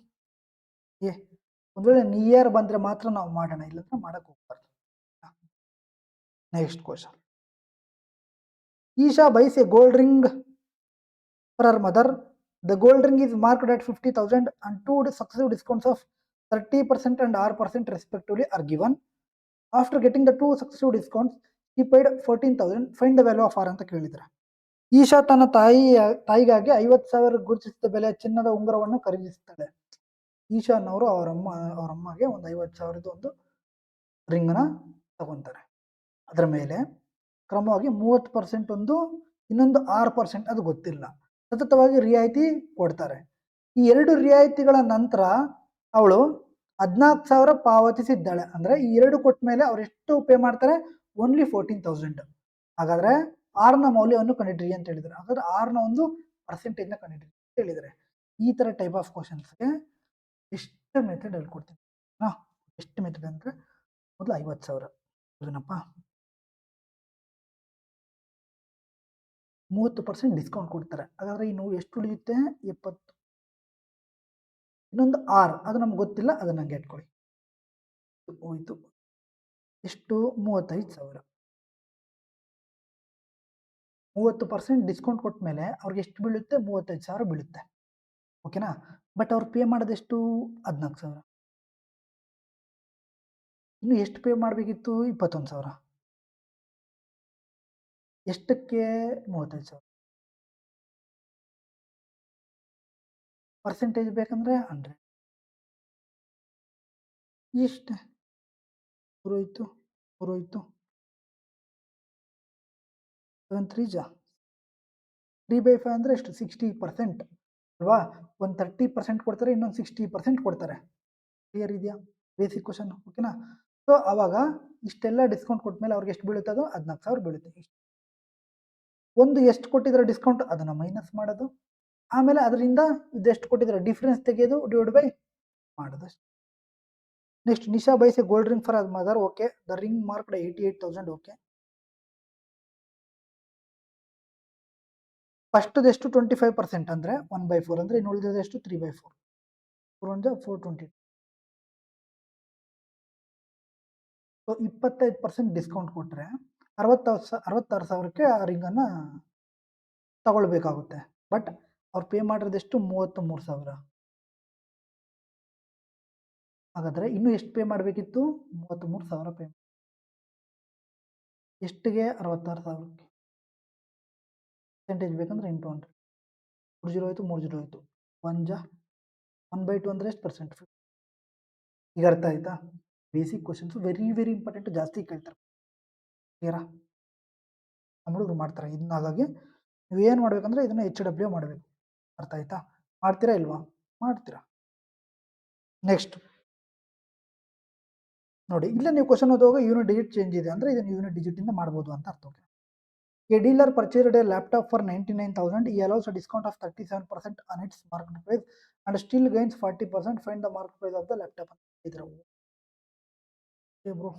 ಒಂದು ವೇಳೆ ನಿಯರ್ ಬಂದ್ರೆ ಮಾತ್ರ ನಾವು ಮಾಡೋಣ, ಇಲ್ಲಂದ್ರೆ ಮಾಡಕ್ ಹೋಗ್ಬಾರ್ದು. Next question. Isha buys a gold ring for her mother. The gold ring is marked at 50,000 and 2 successive discounts of 30% and 6% respectively are given. After getting the 2 successive discounts, she paid 14,000. Find the value of R ಅಂತ ಕೇಳಿದ್ರೆ. ಈಶಾ ತನ್ನ ತಾಯಿಗಾಗಿ 50,000 ಗುರುತಿಸಿದ ಬೆಲೆ ಚಿನ್ನದ ಉಂಗುರವನ್ನು ಖರೀದಿಸುತ್ತಾಳೆ. ಈಶಾ ಅನ್ನೋರು ಅವರಮ್ಮಗೆ ಒಂದು 50,000 ಒಂದು ರಿಂಗ್ನ ತಗೊಂತಾರೆ. ಅದರ ಮೇಲೆ ಕ್ರಮವಾಗಿ 30% ಒಂದು, ಇನ್ನೊಂದು 6% ಅದು ಗೊತ್ತಿಲ್ಲ, ಸತತವಾಗಿ ರಿಯಾಯಿತಿ ಕೊಡ್ತಾರೆ. ಈ 2 ರಿಯಾಯಿತಿಗಳ ನಂತರ ಅವಳು 14,000 ಪಾವತಿಸಿದ್ದಾಳೆ. ಅಂದ್ರೆ ಈ 2 ಕೊಟ್ಟ ಮೇಲೆ ಅವ್ರು ಎಷ್ಟು ಪೇ ಮಾಡ್ತಾರೆ? ಓನ್ಲಿ 14,000. ಹಾಗಾದ್ರೆ ಆರ್ನ ಮೌಲ್ಯವನ್ನು ಕಂಡಿಡ್ರಿ ಅಂತ ಹೇಳಿದ್ದಾರೆ. ಹಾಗಾದ್ರೆ ಆರ್ನ ಒಂದು ಪರ್ಸೆಂಟೇಜ್ನ ಕಂಡಿಡ್ರಿ ಅಂತ ಹೇಳಿದ್ದಾರೆ. ಈ ತರ ಟೈಪ್ ಆಫ್ ಕ್ವಶನ್ಸ್ಗೆ ಎಷ್ಟು ಮೆಥಡ್ ಹೇಳ್ಕೊಡ್ತೀನಿ. ಎಷ್ಟು ಮೆಥಡ್ ಅಂದ್ರೆ, ಮೊದಲು 50,000 ಏನಪ್ಪ, 30% ಡಿಸ್ಕೌಂಟ್ ಕೊಡ್ತಾರೆ. ಹಾಗಾದ್ರೆ ಇನ್ನು ಎಷ್ಟು ಉಳಿಯುತ್ತೆ? 70. ಇನ್ನೊಂದು 6 ಅದು ನಮ್ಗೆ ಗೊತ್ತಿಲ್ಲ, ಅದನ್ನ ನಂಗೆ ಇಟ್ಕೊಳ್ಳಿ. ಹೋಯ್ತು ಎಷ್ಟು? 35,000. 30% ಡಿಸ್ಕೌಂಟ್ ಕೊಟ್ಟ ಮೇಲೆ ಅವ್ರಿಗೆ ಎಷ್ಟು ಬೀಳುತ್ತೆ? 35,000 ಬೀಳುತ್ತೆ. ಓಕೆನಾ, ಬಟ್ ಅವ್ರು ಪೇ ಮಾಡೋದೆಷ್ಟು? 14,000. ಇನ್ನು ಎಷ್ಟು ಪೇ ಮಾಡಬೇಕಿತ್ತು? 21,000. ಎಷ್ಟಕ್ಕೆ? 35,000. ಪರ್ಸೆಂಟೇಜ್ ಬೇಕಂದ್ರೆ 100. ಇಷ್ಟೇ. ಹೋಯ್ತು 7 3 ಜಾ 3/5 ಅಂದ್ರೆ ಎಷ್ಟು? 60% ಅಲ್ವಾ. ಒಂದು 30% ಕೊಡ್ತಾರೆ, ಇನ್ನೊಂದು 60% ಕೊಡ್ತಾರೆ. ಕ್ಲಿಯರ್ ಇದೆಯಾ? Basic question. ಓಕೆನಾ. ಸೊ ಅವಾಗ ಇಷ್ಟೆಲ್ಲ ಡಿಸ್ಕೌಂಟ್ ಕೊಟ್ಮೇಲೆ ಅವ್ರಿಗೆ ಎಷ್ಟು ಬೀಳುತ್ತೆ? ಅದು 14,000 ಬೀಳುತ್ತೆ. ಒಂದು ಎಷ್ಟು ಕೊಟ್ಟಿದ್ದಾರೆ ಡಿಸ್ಕೌಂಟ್, ಅದನ್ನ ಮೈನಸ್ ಮಾಡೋದು, ಆಮೇಲೆ ಅದರಿಂದ ಇದೆಷ್ಟು ಕೊಟ್ಟಿದ್ದಾರೆ ಡಿಫ್ರೆನ್ಸ್ ತೆಗೆಯೋದು, ಡಿವೈಡ್ ಬೈ ಮಾಡೋದು. Next, Nisha byes A gold ring for her mother. Okay, the ring marked 88,000. Okay, first ಎಷ್ಟು? 25% ಅಂದ್ರೆ 1/4 ಅಂದ್ರೆ ಇನ್ನು ಉಳಿದದ್ದು ಎಷ್ಟು? 3/4. 420. ಸೊ 25% ಡಿಸ್ಕೌಂಟ್ ಕೊಟ್ರೆ 66,000ಕ್ಕೆ ಆ ರಿಂಗನ್ನ ತಗೊಳ್ಬೇಕಾಗುತ್ತೆ. ಬಟ್ ಅವ್ರು ಪೇ ಮಾಡಿರೋದೆಷ್ಟು? 33,000. ಹಾಗಾದ್ರೆ ಇನ್ನು ಎಷ್ಟು ಪೇ ಮಾಡಬೇಕಿತ್ತು? 33,000 ಪೇ. ಎಷ್ಟಿಗೆ? 66,000ಕ್ಕೆ. ಪರ್ಸೆಂಟೇಜ್ ಬೇಕಂದ್ರೆ ಇಂಟು 100. 3 ಹೋಯ್ತು, 3 ಹೋಯ್ತು. 1/2 ಅಂದ್ರೆ ಎಷ್ಟು ಪರ್ಸೆಂಟ್? ಈಗ ಅರ್ಥ ಆಯ್ತಾ? Basic questions very very important, ಜಾಸ್ತಿ ಕೇಳ್ತಾರೆ. ಕ್ಲಿಯರಾ? ನಮ್ಮ ಹುಡುಗರು ಮಾಡ್ತಾರೆ ಇದನ್ನ. ಹಾಗಾಗಿ ನೀವು ಏನು ಮಾಡ್ಬೇಕಂದ್ರೆ ಇದನ್ನ HW ಮಾಡಬೇಕು. ಅರ್ಥ ಆಯ್ತಾ? ಮಾಡ್ತೀರಾ ಇಲ್ವಾ? ಮಾಡ್ತೀರಾ. ನೆಕ್ಸ್ಟ್, ನೋಡಿ ಇಲ್ಲೇ ನೀವು ಕ್ವಶನ್ ಓದುವಾಗ ಯೂನಿಟ್ ಡಿಜಿಟ್ ಚೇಂಜ್ ಇದೆ ಅಂದರೆ ಇದನ್ನು ಯೂನಿಟ್ ಡಿಜಿಟಿಂದ ಮಾಡ್ಬೋದು ಅಂತ ಅರ್ಥ. Okay, A dealer purchased A laptop for 99,000. He allows a discount of 37% on its market price and still gains 40%. Find the market price of the laptop ಅಂತ ಹೇಳಿದ್ರು. Bro,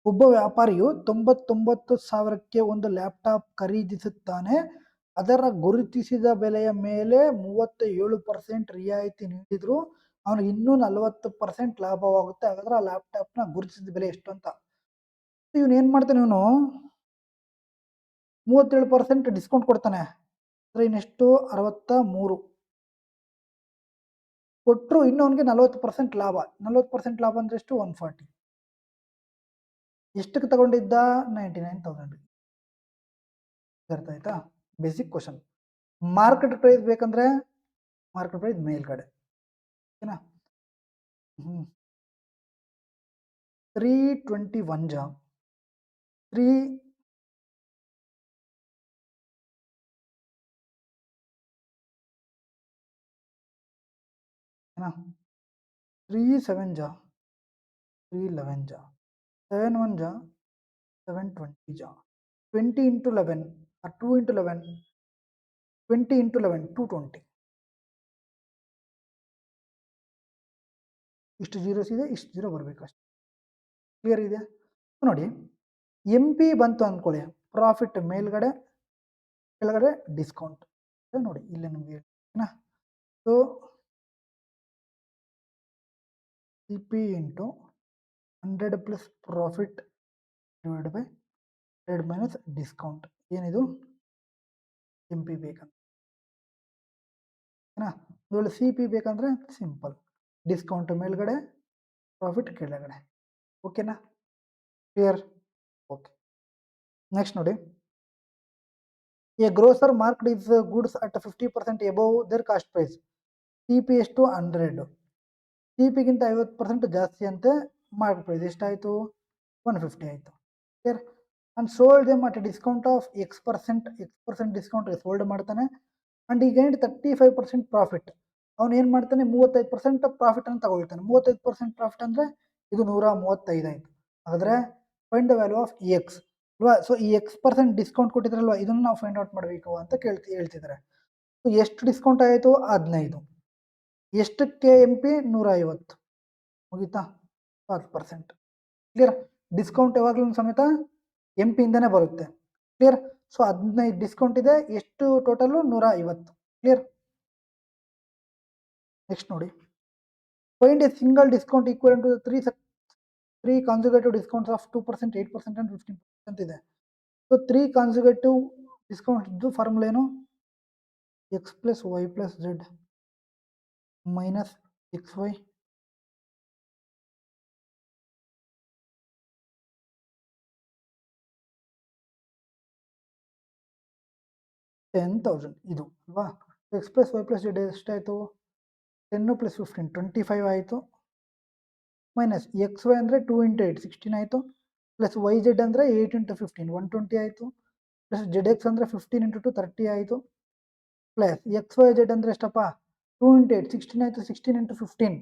ಒಬ್ಬ ವ್ಯಾಪಾರಿಯು 99,000ಕ್ಕೆ ಒಂದು ಲ್ಯಾಪ್ಟಾಪ್ ಖರೀದಿಸುತ್ತಾನೆ. ಅದರ ಗುರುತಿಸಿದ ಬೆಲೆಯ ಮೇಲೆ 37% ರಿಯಾಯಿತಿ ನೀಡಿದ್ರು ಅವನಿಗೆ ಇನ್ನೂ 40% ಲಾಭವಾಗುತ್ತೆ. ಹಾಗಾದ್ರೆ ಆ ಲ್ಯಾಪ್ಟಾಪ್ನ ಗುರುತಿಸಿದ ಬೆಲೆ ಎಷ್ಟು ಅಂತ. ಇವನು ಏನು ಮಾಡ್ತಾನೆ, ಇವನು 37% ಡಿಸ್ಕೌಂಟ್ ಕೊಡ್ತಾನೆ. ಅಂದರೆ ಇನ್ನೆಷ್ಟು 63 ಕೊಟ್ಟರು, ಇನ್ನು ಅವನಿಗೆ 40% ಲಾಭ. 40% ಲಾಭ ಅಂದರೆ ಎಷ್ಟು 140. ಎಷ್ಟಕ್ಕೆ ತಗೊಂಡಿದ್ದ 99,000. ಅರ್ಥ ಆಯ್ತಾ? Basic question. ಮಾರ್ಕೆಟ್ ಪ್ರೈಸ್ ಬೇಕಂದ್ರೆ ಮಾರ್ಕೆಟ್ ಪ್ರೈಸ್ ಮೇಲ್ಗಡೆ, ಓಕೆನಾ? 321 ಜಾ 3 37 ಜಾ 311 ಜಾ 71 ಜಾ 720 ಜಾ 20 into 11 or 2 into 11 20 into 11 220. ಇಷ್ಟು ಜೀರೋಸ್ ಇದೆ, ಇಷ್ಟು ಜೀರೋ ಬರಬೇಕು ಅಷ್ಟೇ. ಕ್ಲಿಯರ್ ಇದೆ ನೋಡಿ. ಎಂ ಪಿ ಬಂತು ಅಂದ್ಕೊಳ್ಳಿ, ಪ್ರಾಫಿಟ್ ಮೇಲ್ಗಡೆ, ಕೆಳಗಡೆ ಡಿಸ್ಕೌಂಟ್. ನೋಡಿ ಇಲ್ಲೇ ನಮಗೆ ಓಕೆನಾ. So C P into 100 plus profit divide by 100 minus discount. ಏನಿದು ಎಂ ಪಿ ಬೇಕಂತ, ಓಕೆನಾ. ಇದರಲ್ಲಿ ಸಿ ಪಿ ಬೇಕಂದ್ರೆ ಸಿಂಪಲ್, ಡಿಸ್ಕೌಂಟ್ ಮೇಲ್ಗಡೆ, ಪ್ರಾಫಿಟ್ ಕೆಳಗಡೆ. ಓಕೆನಾ, ಕ್ಲಿಯರ್? ಓಕೆ, ನೆಕ್ಸ್ಟ್ ನೋಡಿ. A grocer marked his goods at 50% above their cost price. C P ಎಷ್ಟು 100, ಸಿ ಪಿಗಿಂತ 50% ಜಾಸ್ತಿ ಅಂತೆ. ಮಾರ್ಕೆಟ್ ಪ್ರೈಸ್ ಎಷ್ಟಾಯಿತು 150 ಆಯಿತು. Clear? And sold them at discount of X% discount sold ಮಾಡ್ತಾನೆ. ಅಂಡ್ ಈ ಗೈಂಡ್ 35% ಪ್ರಾಫಿಟ್. ಅವನು ಏನು ಮಾಡ್ತಾನೆ, 35% ಪ್ರಾಫಿಟ್ ಅನ್ನು ತಗೊಳ್ತಾನೆ. 35% ಪ್ರಾಫಿಟ್ ಅಂದರೆ ಇದು 135 ಆಯಿತು. ಹಾಗಾದರೆ find the value of X ಅಲ್ವಾ. ಸೊ ಈ X% ಡಿಸ್ಕೌಂಟ್ ಕೊಟ್ಟಿದ್ರಲ್ವ, ಇದನ್ನು ನಾವು ಫೈಂಡ್ ಔಟ್ ಮಾಡಬೇಕು ಅಂತ ಹೇಳ್ತಿದ್ದಾರೆ. ಸೊ ಎಷ್ಟು ಡಿಸ್ಕೌಂಟ್ ಆಯಿತು 15. ಎಷ್ಟಕ್ಕೆ ಎಂ ಪಿ 150. ಮುಗೀತಾ? 10%. ಕ್ಲಿಯರ್? ಡಿಸ್ಕೌಂಟ್ ಯಾವಾಗಲೂ ಸಮೇತ ಎಂ ಪಿ ಇಂದನೇ ಬರುತ್ತೆ. ಕ್ಲಿಯರ್? ಸೊ 15 ಡಿಸ್ಕೌಂಟ್ ಇದೆ, ಎಷ್ಟು ಟೋಟಲು 150. ಕ್ಲಿಯರ್? ನೆಕ್ಸ್ಟ್ ನೋಡಿ. Find a single discount equal to 3 consecutive discounts of 2%, 8% and 15% ಇದೆ. ಸೊ 3 ಕಾನ್ಸಿಕ್ಯೂಟಿವ್ ಡಿಸ್ಕೌಂಟ್ ಇದ್ದು ಫಾರ್ಮುಲಾ ಏನು, x plus y plus z minus x y $10,000 ಇದು ಅಲ್ವಾ. X plus y plus z ಎಷ್ಟಾಯಿತು 10 plus 15 25 ಆಯಿತು. Minus x Y ಅಂದರೆ 2 into 8 16 ಆಯಿತು. Plus Y Z ಅಂದರೆ 8 into 15 120 ಆಯಿತು. ಪ್ಲಸ್ ಜೆಡ್ ಎಕ್ಸ್ ಅಂದರೆ 15 into 2 30 ಆಯಿತು. ಪ್ಲಸ್ ಎಕ್ಸ್ ವೈ ಝೆಡ್ ಅಂದರೆ ಎಷ್ಟಪ್ಪ 2 into 8 16 ಆಯಿತು. 16 into 15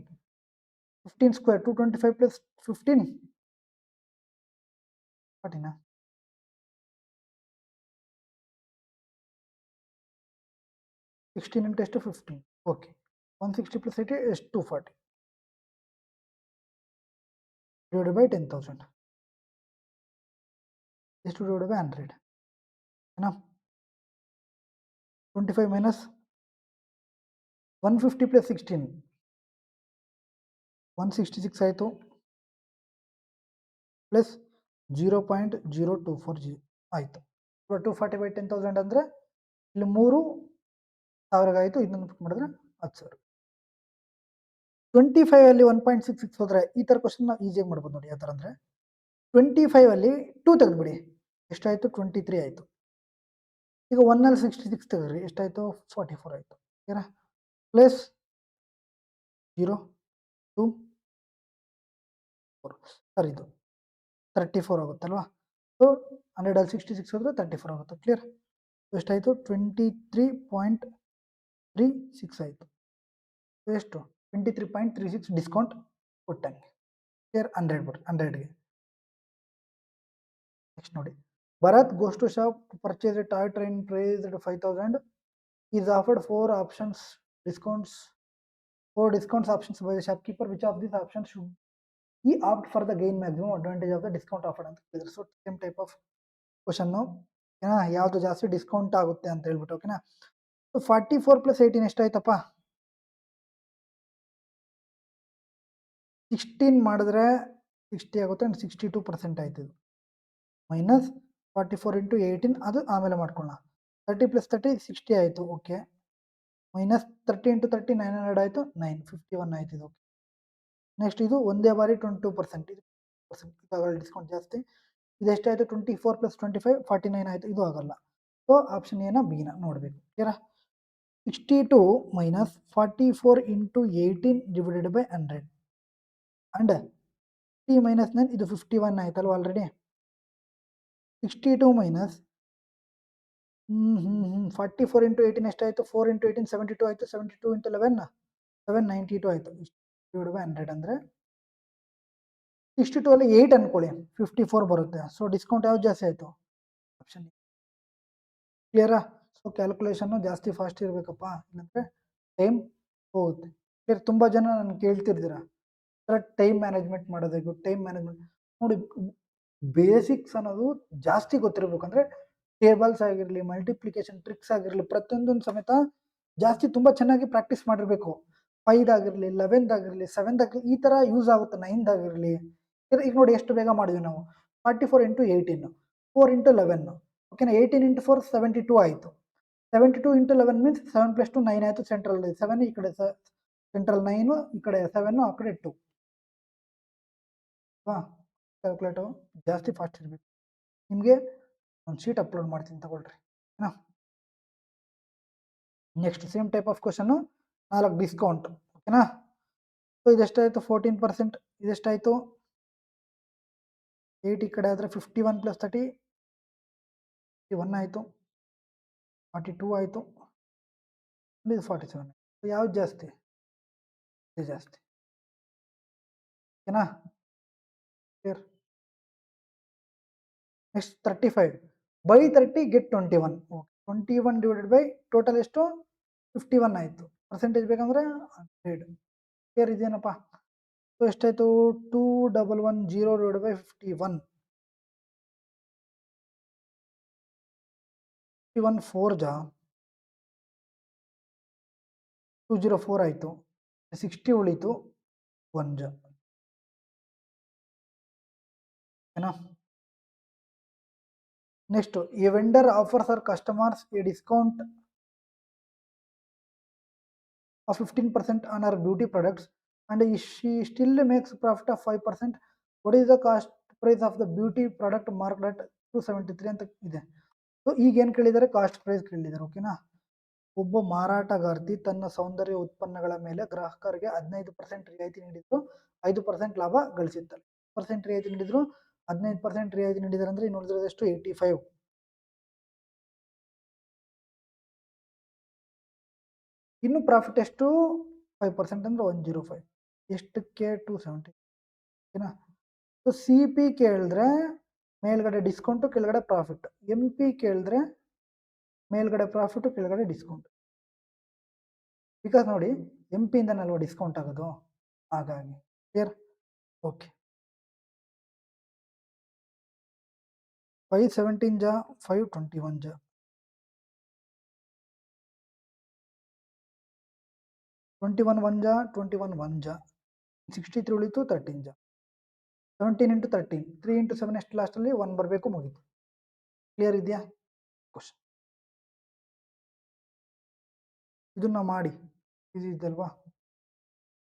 15 ಸ್ಕ್ವೇರ್ 225 ಪ್ಲಸ್ 15 40ನಾ 16 into ಎಷ್ಟು 15. ಓಕೆ, 160 ಪ್ಲಸ್ 80 ಎಷ್ಟು 240 divided by 10,000 ಎಷ್ಟು divided by 100 ಏನಾ. 25 minus 150 plus 16 166 ಆಯಿತು. ಪ್ಲಸ್ 0.0240 ಆಯಿತು. 240 by 10,000 ಅಂದರೆ ಇಲ್ಲಿ 3,000 ಆಯಿತು. ಇನ್ನೊಂದು ಪುಟ್ ಮಾಡಿದ್ರೆ 10,000. 25 ಅಲ್ಲಿ 1.66 ಹೋದರೆ ಈ ಥರ ಕ್ವಶನ್ ನಾವು ಈಸಿಯಾಗಿ ಮಾಡ್ಬೋದು ನೋಡಿ. ಯಾವ ಥರ ಅಂದರೆ 25 ಅಲ್ಲಿ 2 ತೆಗೆದುಬಿಡಿ, ಎಷ್ಟಾಯಿತು 23 ಆಯಿತು. ಈಗ 1ಅಲ್ಲಿ 66 ತೆಗೆದ್ರಿ, ಎಷ್ಟಾಯಿತು 44 ಆಯಿತು. ಓಕೆನಾ. ಪ್ಲಸ್ 0 2 4 ಸರ್ ಇದು 34 ಆಗುತ್ತಲ್ವಾ. ಸೊ 100ಅಲ್ಲಿ 66 ಹೋದರೆ 34 ಆಗುತ್ತೆ. ಕ್ಲಿಯರ್? ಎಷ್ಟಾಯಿತು 23.36 ಆಯಿತು. ಎಷ್ಟು 23.36 ಡಿಸ್ಕೌಂಟ್ ಕೊಟ್ಟಂಗೆ. ಕ್ಲಿಯರ್ 100 ಬಿಡ್ರಿ 100ಗೆ. ನೆಕ್ಸ್ಟ್ ನೋಡಿ, Bharat goes to shop purchase a toy train priced 5000 is offered discounts four discounts options by the shopkeeper. Which of these options should he opt for the gain maximum advantage of the discount offered ಅಂತ ಹೇಳಿದ್ರು. So same type of question ಓಕೆನಾ, ಯಾವುದು ಜಾಸ್ತಿ discount ಆಗುತ್ತೆ ಅಂತ ಹೇಳ್ಬಿಟ್ಟು. ಓಕೆನಾ, so 44 + 18 ಎಷ್ಟಾಯ್ತಪ್ಪ? 16 ಮಾಡಿದ್ರೆ 60 ಆಗುತ್ತೆ ಅಂಡ್ 62% ಆಯ್ತು. ಇದು ಮೈನಸ್ 44 × 18 ಅದು ಆಮೇಲೆ ಮಾಡ್ಕೊಳ್ಳೋಣ. 30 + 30 60 ಆಯಿತು. ಓಕೆ, ಮೈನಸ್ 30 × 30 900 ಆಯಿತು, 951 ಆಯ್ತು. ಇದು ನೆಕ್ಸ್ಟ್ ಇದು ಒಂದೇ ಬಾರಿ 22%, ಇದು ಆಗಲ್ಲ, ಡಿಸ್ಕೌಂಟ್ ಜಾಸ್ತಿ. ಇದೆಷ್ಟಾಯಿತು? 24 + 25 49 ಆಯಿತು, ಇದು ಆಗಲ್ಲ. ಸೊ ಆಪ್ಷನ್ ಎನ ಬಿನ ನೋಡಬೇಕು. ಕ್ಲಿಯರಾ? 62 minus 44 × 18 divided by 100 and T minus 9 ಇದು 51 ಆಯ್ತಲ್ವ ಆಲ್ರೆಡಿ. 62 ಮೈನಸ್ 44 × 18 ಎಷ್ಟಾಯಿತು? 4 × 18 72 ಆಯಿತು. 72 × 11 792 ಆಯಿತು. ಡಿವೈಡ್ ಬೈ 100 ಅಂದರೆ 62 ಅಲ್ಲಿ 8 ಅನ್ಕೊಳ್ಳಿ, 54 ಬರುತ್ತೆ. ಸೊ ಡಿಸ್ಕೌಂಟ್ ಯಾವ್ದು ಜಾಸ್ತಿ ಆಯಿತು? ಆಪ್ಷನ್. ಕ್ಲಿಯರಾ? ಸೊ ಕ್ಯಾಲ್ಕುಲೇಷನ್ನು ಜಾಸ್ತಿ ಫಾಸ್ಟ್ ಇರಬೇಕಪ್ಪ, ಇಲ್ಲಾಂದರೆ ಟೈಮ್ ಹೋಗುತ್ತೆ. ಕ್ಲಿಯರ್? ತುಂಬ ಜನ ನಾನು ಕೇಳ್ತಿರ್ತೀರ ಸರ್ ಟೈಮ್ ಮ್ಯಾನೇಜ್ಮೆಂಟ್ ಮಾಡೋದು. ಟೈಮ್ ಮ್ಯಾನೇಜ್ಮೆಂಟ್ ನೋಡಿ, ಬೇಸಿಕ್ಸ್ ಅನ್ನೋದು ಜಾಸ್ತಿ ಗೊತ್ತಿರಬೇಕು. ಅಂದರೆ ಟೇಬಲ್ಸ್ ಆಗಿರಲಿ, ಮಲ್ಟಿಪ್ಲಿಕೇಶನ್ ಟ್ರಿಕ್ಸ್ ಆಗಿರಲಿ, ಪ್ರತಿಯೊಂದೊಂದು ಸಮೇತ ಜಾಸ್ತಿ ತುಂಬ ಚೆನ್ನಾಗಿ ಪ್ರಾಕ್ಟೀಸ್ ಮಾಡಿರಬೇಕು. 5 ಆಗಿರಲಿ, 11 ಆಗಿರಲಿ, 7 ಆಗಿರಲಿ, ಈ ಥರ ಯೂಸ್ ಆಗುತ್ತೆ. 9 ಆಗಿರಲಿ. ಈಗ ನೋಡಿ ಎಷ್ಟು ಬೇಗ ಮಾಡಿದ್ವಿ ನಾವು. 44 × 18 4 × 11 ಓಕೆನಾ. 18 × 4 72 ಆಯಿತು. 72 × 11 ಮೀನ್ಸ್ 7 + 2 9 ಆಯಿತು. ಸೆಂಟ್ರಲ್ 7 ಈ ಕಡೆ ಸೆಂಟ್ರಲ್ 9 ಈ ಕಡೆ 7 ಆ ಕಡೆ 2. ಕ್ಯಾಲ್ಕುಲೇಟರ್ ಜಾಸ್ತಿ ಫಾಸ್ಟ್ ಇರಬೇಕು. ನಿಮಗೆ ಒಂದು ಶೀಟ್ ಅಪ್ಲೋಡ್ ಮಾಡ್ತೀನಿ ತಗೊಳ್ರಿ. ಓಕೆನಾ. Next same type of question, 4 discount. ಓಕೆನಾ. ಸೊ ಇದೆಷ್ಟಾಯಿತು? 14%. ಇದೆಷ್ಟಾಯಿತು? 8 ಈ ಕಡೆ ಆದರೆ 51 + 30 51 ಆಯಿತು, 42 ಆಯಿತು, ಇದು 47. ಯಾವ್ದು ಜಾಸ್ತಿ? ಇದು ಜಾಸ್ತಿ. ಓಕೆನಾ. Clear? Next 35 by 30 get 21. Okay, 21 divided by total ಎಷ್ಟು? 51 ಆಯಿತು. ಪರ್ಸೆಂಟೇಜ್ ಬೇಕಂದ್ರೆ 100. ಕ್ಲಿಯರ್ ಇದೆಯೇನಪ್ಪ? ಸೊ ಎಷ್ಟಾಯಿತು? 2110 ಡಿವೈಡೆಡ್ ಬೈ 51 51 4 ಜಾ 204 ಆಯಿತು. 60 ಉಳಿತು 1 ಜಾ. ಓಕೆನಾ. Next, a vendor offers our customers a discount of 15% on our beauty products and she still makes profit of 5%. What is the cost price of the beauty product marked at 273 ಅಂತ ಇದೆ. So ಈಗ ಏನು ಕೇಳಿದ್ದಾರೆ? Cost price ಕೇಳಿದ್ದಾರೆ. ಓಕೆನಾ. ಒಬ್ಬ ಮಾರಾಟಗಾರ್ತಿ ತನ್ನ ಸೌಂದರ್ಯ ಉತ್ಪನ್ನಗಳ ಮೇಲೆ ಗ್ರಾಹಕರಿಗೆ 15% ರಿಯಾಯಿತಿ ನೀಡಿದ್ರು, 5% ಲಾಭ ಗಳಿಸಿರ್ತಾರೆ. ಪರ್ಸೆಂಟ್ ರಿಯಾಯಿತಿ ನೀಡಿದ್ರು, 15% ರಿಯಾಯಿತಿ ನೀಡಿದ್ದಾರೆ ಅಂದರೆ ಇನ್ನು ಉಳಿದಿರೋದೆಷ್ಟು? 85. ಇನ್ನು ಪ್ರಾಫಿಟ್ ಎಷ್ಟು? 5% ಅಂದರೆ 105. ಎಷ್ಟಕ್ಕೆ? 270. ಓಕೆನಾ. ಸೊ ಸಿ ಪಿ ಕೇಳಿದ್ರೆ ಮೇಲ್ಗಡೆ ಡಿಸ್ಕೌಂಟು, ಕೆಳಗಡೆ ಪ್ರಾಫಿಟ್. ಎಂ ಪಿ ಕೇಳಿದ್ರೆ ಮೇಲ್ಗಡೆ ಪ್ರಾಫಿಟು, ಕೆಳಗಡೆ ಡಿಸ್ಕೌಂಟ್. ಬಿಕಾಸ್ ನೋಡಿ ಎಂ ಪಿ ಇಂದನಲ್ವ ಡಿಸ್ಕೌಂಟ್ ಆಗೋದು, ಹಾಗಾಗಿ. ಕ್ಲಿಯರ್? ಓಕೆ. 517 ಜಾ 521 ಜಾ 21 1 ಜಾ 21 1 ಜಾ 63 ಉಳಿತು 13 ಜಾ 17 × 13 3 × 7 ಎಷ್ಟು? ಲಾಸ್ಟಲ್ಲಿ 1 ಬರಬೇಕು, ಮುಗೀತು. ಕ್ಲಿಯರ್ ಇದೆಯಾ? ಕ್ವಶನ್ ಇದನ್ನ ಮಾಡಿ, ಈಸಿ ಇದಲ್ವಾ?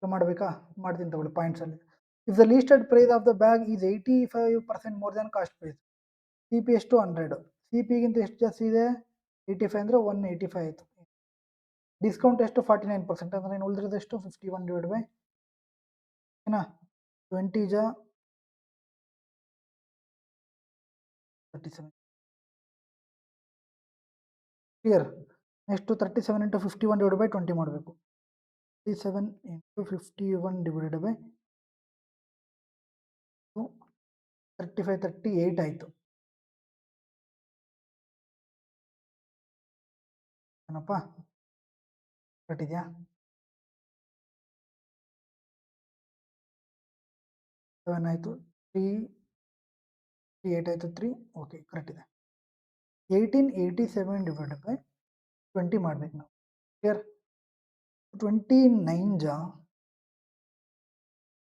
ಮಾಡಬೇಕಾ? ಮಾಡ್ತೀನಿ ತಗೊಳ್ಳಿ ಪಾಯಿಂಟ್ಸಲ್ಲಿ. If the listed price of the bag is 85% more than cost price, C P ಎಷ್ಟು? 100. ಸಿ ಪಿಗಿಂತ ಎಷ್ಟು ಜಾಸ್ತಿ ಇದೆ? 85 ಅಂದರೆ 185 ಆಯಿತು. ಡಿಸ್ಕೌಂಟ್ ಎಷ್ಟು? 49% ಅಂದರೆ ಏನು ಉಳಿದಿರೋದು ಎಷ್ಟು? 51 ಡಿವೈಡ್ ಬೈ ಓಕೆನಾ 20 ಜಾ 37. ಕ್ಲಿಯರ್? ನೆಕ್ಸ್ಟು 37 × 51 ಡಿವೈಡ್ ಬೈ 20 ಮಾಡಬೇಕು. 37 × 51 ಡಿವೈಡೆಡ್ ಬೈ 35 38 ಆಯಿತು ಏನಪ್ಪ ಕಟ್ಟಿದೆಯಾ 7 ಆಯಿತು 3 8 ಆಯಿತು 3 ಓಕೆ ಕರೆಕ್ಟ್ ಇದೆ 1887 ಡಿವೈಡೆಡ್ ಬೈ 20 ಮಾಡ್ಬೇಕು ನಾವು ಕ್ಲಿಯರ್ 29 ಜಾ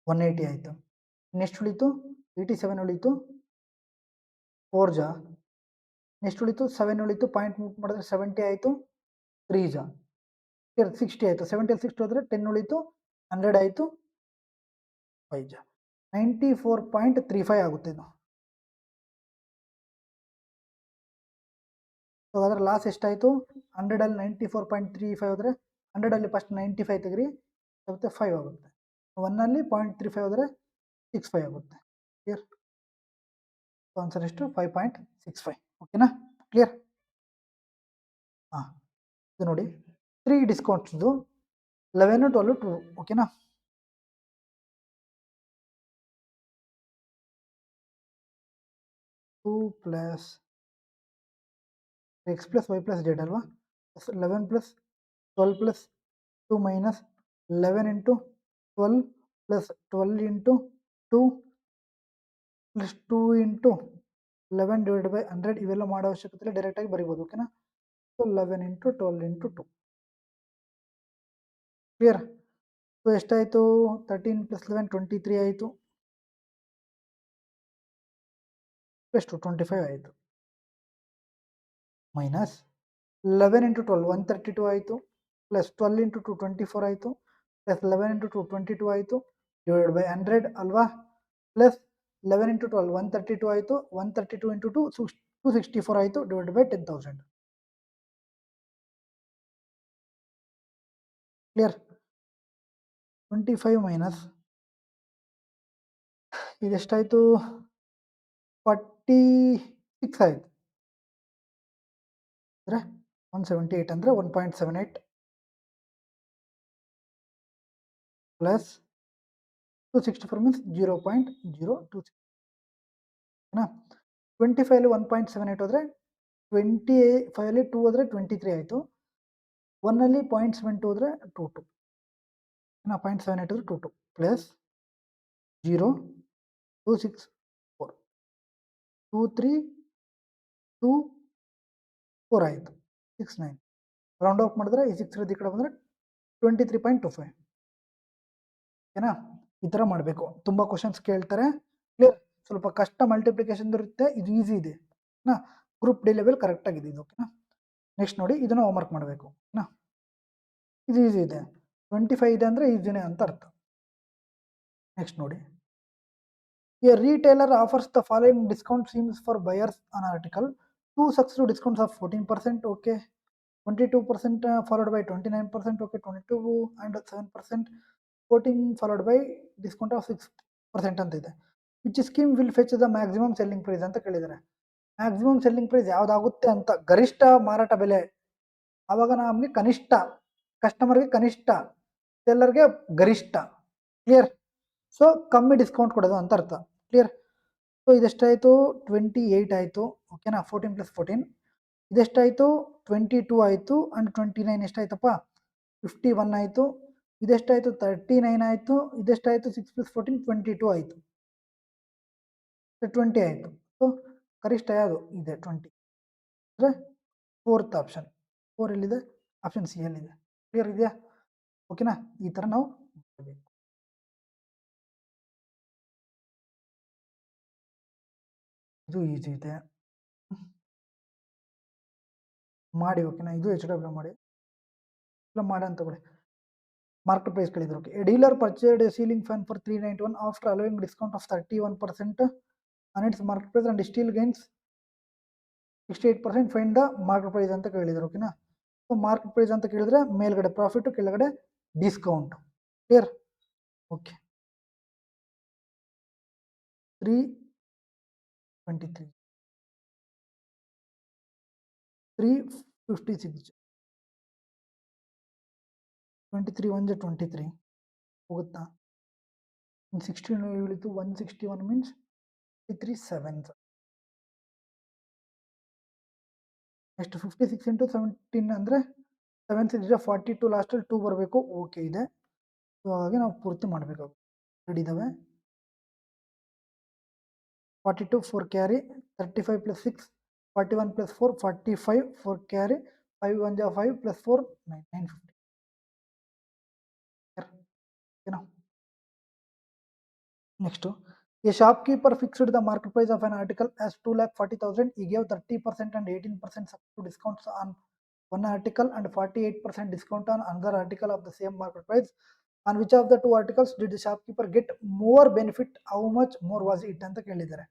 180 ಆಯಿತು ನೆಕ್ಸ್ಟ್ ಉಳಿತು 87 ಉಳಿತು 4 ಜಾ ನೆಕ್ಸ್ಟ್ ಉಳಿತು 7 ಉಳಿತು ಪಾಯಿಂಟ್ ಮಾಡಿದ್ರೆ 70 ಆಯಿತು 3 ಜಾ ಕ್ಲಿಯರ್ 60 ಆಯಿತು 70 60 ಹೋದರೆ 10 ಉಳಿತು 100 ಆಯಿತು 5 ಜಾ 94.35 ಆಗುತ್ತೆ ಇದು ಸೊ ಅದರ ಲಾಸ್ ಎಷ್ಟಾಯಿತು 100ಅಲ್ಲಿ 94.35 ಹೋದರೆ 100ಅಲ್ಲಿ ಫಸ್ಟ್ 95 ತೆಗ್ರಿ ಮತ್ತೆ 5 ಆಗುತ್ತೆ 1ಅಲ್ಲಿ 0.35 ಹೋದರೆ 65 ಆಗುತ್ತೆ ಕ್ಲಿಯರ್ ಆನ್ಸರ್ ಎಷ್ಟು 5.65 ಓಕೆನಾ ಕ್ಲಿಯರ್ ಹಾಂ ಇದು ನೋಡಿ 3 ಡಿಸ್ಕೌಂಟ್ಸ್ದು 11 12 2 ಓಕೆನಾ two plus x plus y plus z ಅಲ್ವಾ 11 plus 12 plus 2 minus 11 into 12 plus 12 into 2 plus 2 into 11 divided by 100 ಇವೆಲ್ಲ ಮಾಡೋ ಅವಶ್ಯಕತೆ ಇಲ್ಲ ಡೈರೆಕ್ಟ್ ಆಗಿ ಬರಿಬೋದು ಓಕೆನಾ so 11 into 12 into 2 clear so ಎಷ್ಟಾಯಿತು 13 plus 11 23 ಆಯಿತು ಪ್ಲಸ್ 25 ಆಯಿತು ಮೈನಸ್ 11 into 12 132 ಆಯಿತು ಪ್ಲಸ್ 12 into 2 24 ಆಯಿತು ಪ್ಲಸ್ 11 into 2 22 ಆಯಿತು ಡಿವೈಡ್ ಬೈ 100 ಅಲ್ವಾ ಪ್ಲಸ್ 11 into 12 132 ಆಯಿತು 132 into 2 264 ಆಯಿತು ಡಿವೈಡ್ ಬೈ 10,000 ಕ್ಲಿಯರ್ 25 ಮೈನಸ್ ಇದೆಷ್ಟಾಯಿತು 46 ಆಯಿತು ಅಂದರೆ 178 ಅಂದರೆ 1.78 ಪ್ಲಸ್ 264 ಮೀನ್ಸ್ 0.026 ಓಕೆನಾ 25ಅಲ್ಲಿ 1.78 ಹೋದರೆ 25ಅಲ್ಲಿ 2 ಹೋದರೆ 23 ಆಯಿತು 1ಅಲ್ಲಿ 0.72 ಹೋದರೆ 22 ಓಕೆನಾ 0.78 ಹೋದರೆ 22 ಪ್ಲಸ್ 0.264 2324 ಆಯಿತು 69 ರೌಂಡ್ ಆಫ್ ಮಾಡಿದ್ರೆ ಈ 6 ಈ ಕಡೆ ಬಂದರೆ 23.25 ಓಕೆನಾ ಈ ಥರ ಮಾಡಬೇಕು ತುಂಬ ಕ್ವಶನ್ಸ್ ಕೇಳ್ತಾರೆ ಕ್ಲಿಯರ್ ಸ್ವಲ್ಪ ಕಷ್ಟ ಮಲ್ಟಿಪ್ಲಿಕೇಶನ್ ಇರುತ್ತೆ ಇದು ಈಸಿ ಇದೆ ಓಕೆನಾ ಗ್ರೂಪ್ ಡಿ ಲೆವೆಲ್ ಕರೆಕ್ಟಾಗಿದೆ ಇದು ಓಕೆನಾ ನೆಕ್ಸ್ಟ್ ನೋಡಿ ಇದನ್ನು ಹೋಮ್ವರ್ಕ್ ಮಾಡಬೇಕು ಓಕೆನಾ ಇದು ಈಸಿ ಇದೆ 25 ಇದೆ ಅಂದರೆ ಈಸಿನೇ ಅಂತ ಅರ್ಥ ನೆಕ್ಸ್ಟ್ ನೋಡಿ A retailer offers the following discount schemes for buyers on article 2 successive discounts of 14% okay 22% followed by 29% okay 22 and 7% 14 followed by discount of 6% ಅಂತ ಇದೆ which scheme will fetch the maximum selling price ಅಂತ ಕೇಳಿದ್ದಾರೆ maximum selling price ಯಾವುದಾಗುತ್ತೆ ಅಂತ ಗರಿಷ್ಠ ಮಾರಾಟ ಬೆಲೆ ಆವಾಗ ನಮಗೆ ಕನಿಷ್ಠ ಕಸ್ಟಮರ್ಗೆ ಕನಿಷ್ಠ ಸೆಲ್ಲರ್ಗೆ ಗರಿಷ್ಠ ಕ್ಲಿಯರ್ ಸೊ ಕಮ್ಮಿ ಡಿಸ್ಕೌಂಟ್ ಕೊಡೋದು ಅಂತ ಅರ್ಥ ಕ್ಲಿಯರ್ ಸೊ ಇದೆಷ್ಟಾಯಿತು 28 ಆಯಿತು ಓಕೆನಾ 14 ಪ್ಲಸ್ 14 ಇದೆಷ್ಟಾಯಿತು 22 ಆಯಿತು ಆ್ಯಂಡ್ 29 ಎಷ್ಟಾಯ್ತಪ್ಪ 51 ಆಯಿತು ಇದೆಷ್ಟಾಯಿತು 39 ಆಯಿತು ಇದೆಷ್ಟಾಯಿತು 6 ಪ್ಲಸ್ 14 22 ಆಯಿತು 20 ಆಯಿತು ಸೊ ಗರಿಷ್ಠ ಯಾವುದು ಇದೆ 20 ಅಂದರೆ ಫೋರ್ತ್ ಆಪ್ಷನ್ 4 ಎಲ್ಲಿದೆ ಆಪ್ಷನ್ ಸಿ ಎಲ್ಲಿದೆ ಕ್ಲಿಯರ್ ಇದೆಯಾ ಓಕೆನಾ ಈ ಥರ ನಾವು ಮಾಡಬೇಕು ಇದು ಈಸಿ ಇದೆ ಮಾಡಿ ಓಕೆನಾ ಇದು ಎಚ್ ಡಬ್ಲ್ಯೂ ಮಾಡಿ ಇಲ್ಲ ಮಾಡಿ ಅಂತ ತಗೊಳ್ಳಿ ಮಾರ್ಕೆಟ್ ಪ್ರೈಸ್ ಕೇಳಿದ್ರು okay dealer purchased a ceiling fan for 391 after allowing discount of 31% on its market price and still gains 68% find the market price ಅಂತ ಕೇಳಿದ್ರು ಓಕೆನಾ ಸೊ ಮಾರ್ಕೆಟ್ ಪ್ರೈಸ್ ಅಂತ ಕೇಳಿದ್ರೆ ಮೇಲ್ಗಡೆ ಪ್ರಾಫಿಟ್ ಕೆಳಗಡೆ ಡಿಸ್ಕೌಂಟ್ ಕ್ಲಿಯರ್ ಓಕೆ 323 356 23 1 23 ಹೋಗುತ್ತಾ 160 ಇಳಿತು 161 means 53 next 56 into 17 ಅಂದರೆ 7 6 42 ಲಾಸ್ಟಲ್ಲಿ 2 ಬರಬೇಕು. ಓಕೆ ಇದೆ. ಸೊ ಹಾಗಾಗಿ ನಾವು ಪೂರ್ತಿ ಮಾಡಬೇಕಾಗುತ್ತೆ. ರೆಡಿ ಇದ್ದಾವೆ. 42 4 carry 35 plus 6 41 plus 4 45 4 carry 5 1 5 plus 4 9 950. ಓಕೆನಾ? Next a shopkeeper fixed the market price of an article as 2,40,000. He gave 30% and 18% discounts on one article and 48% discount on another article of the same market price. On which of the two articles did the shopkeeper get more benefit? How much more was it ಅಂತ ಕೇಳಿದ್ದಾರೆ.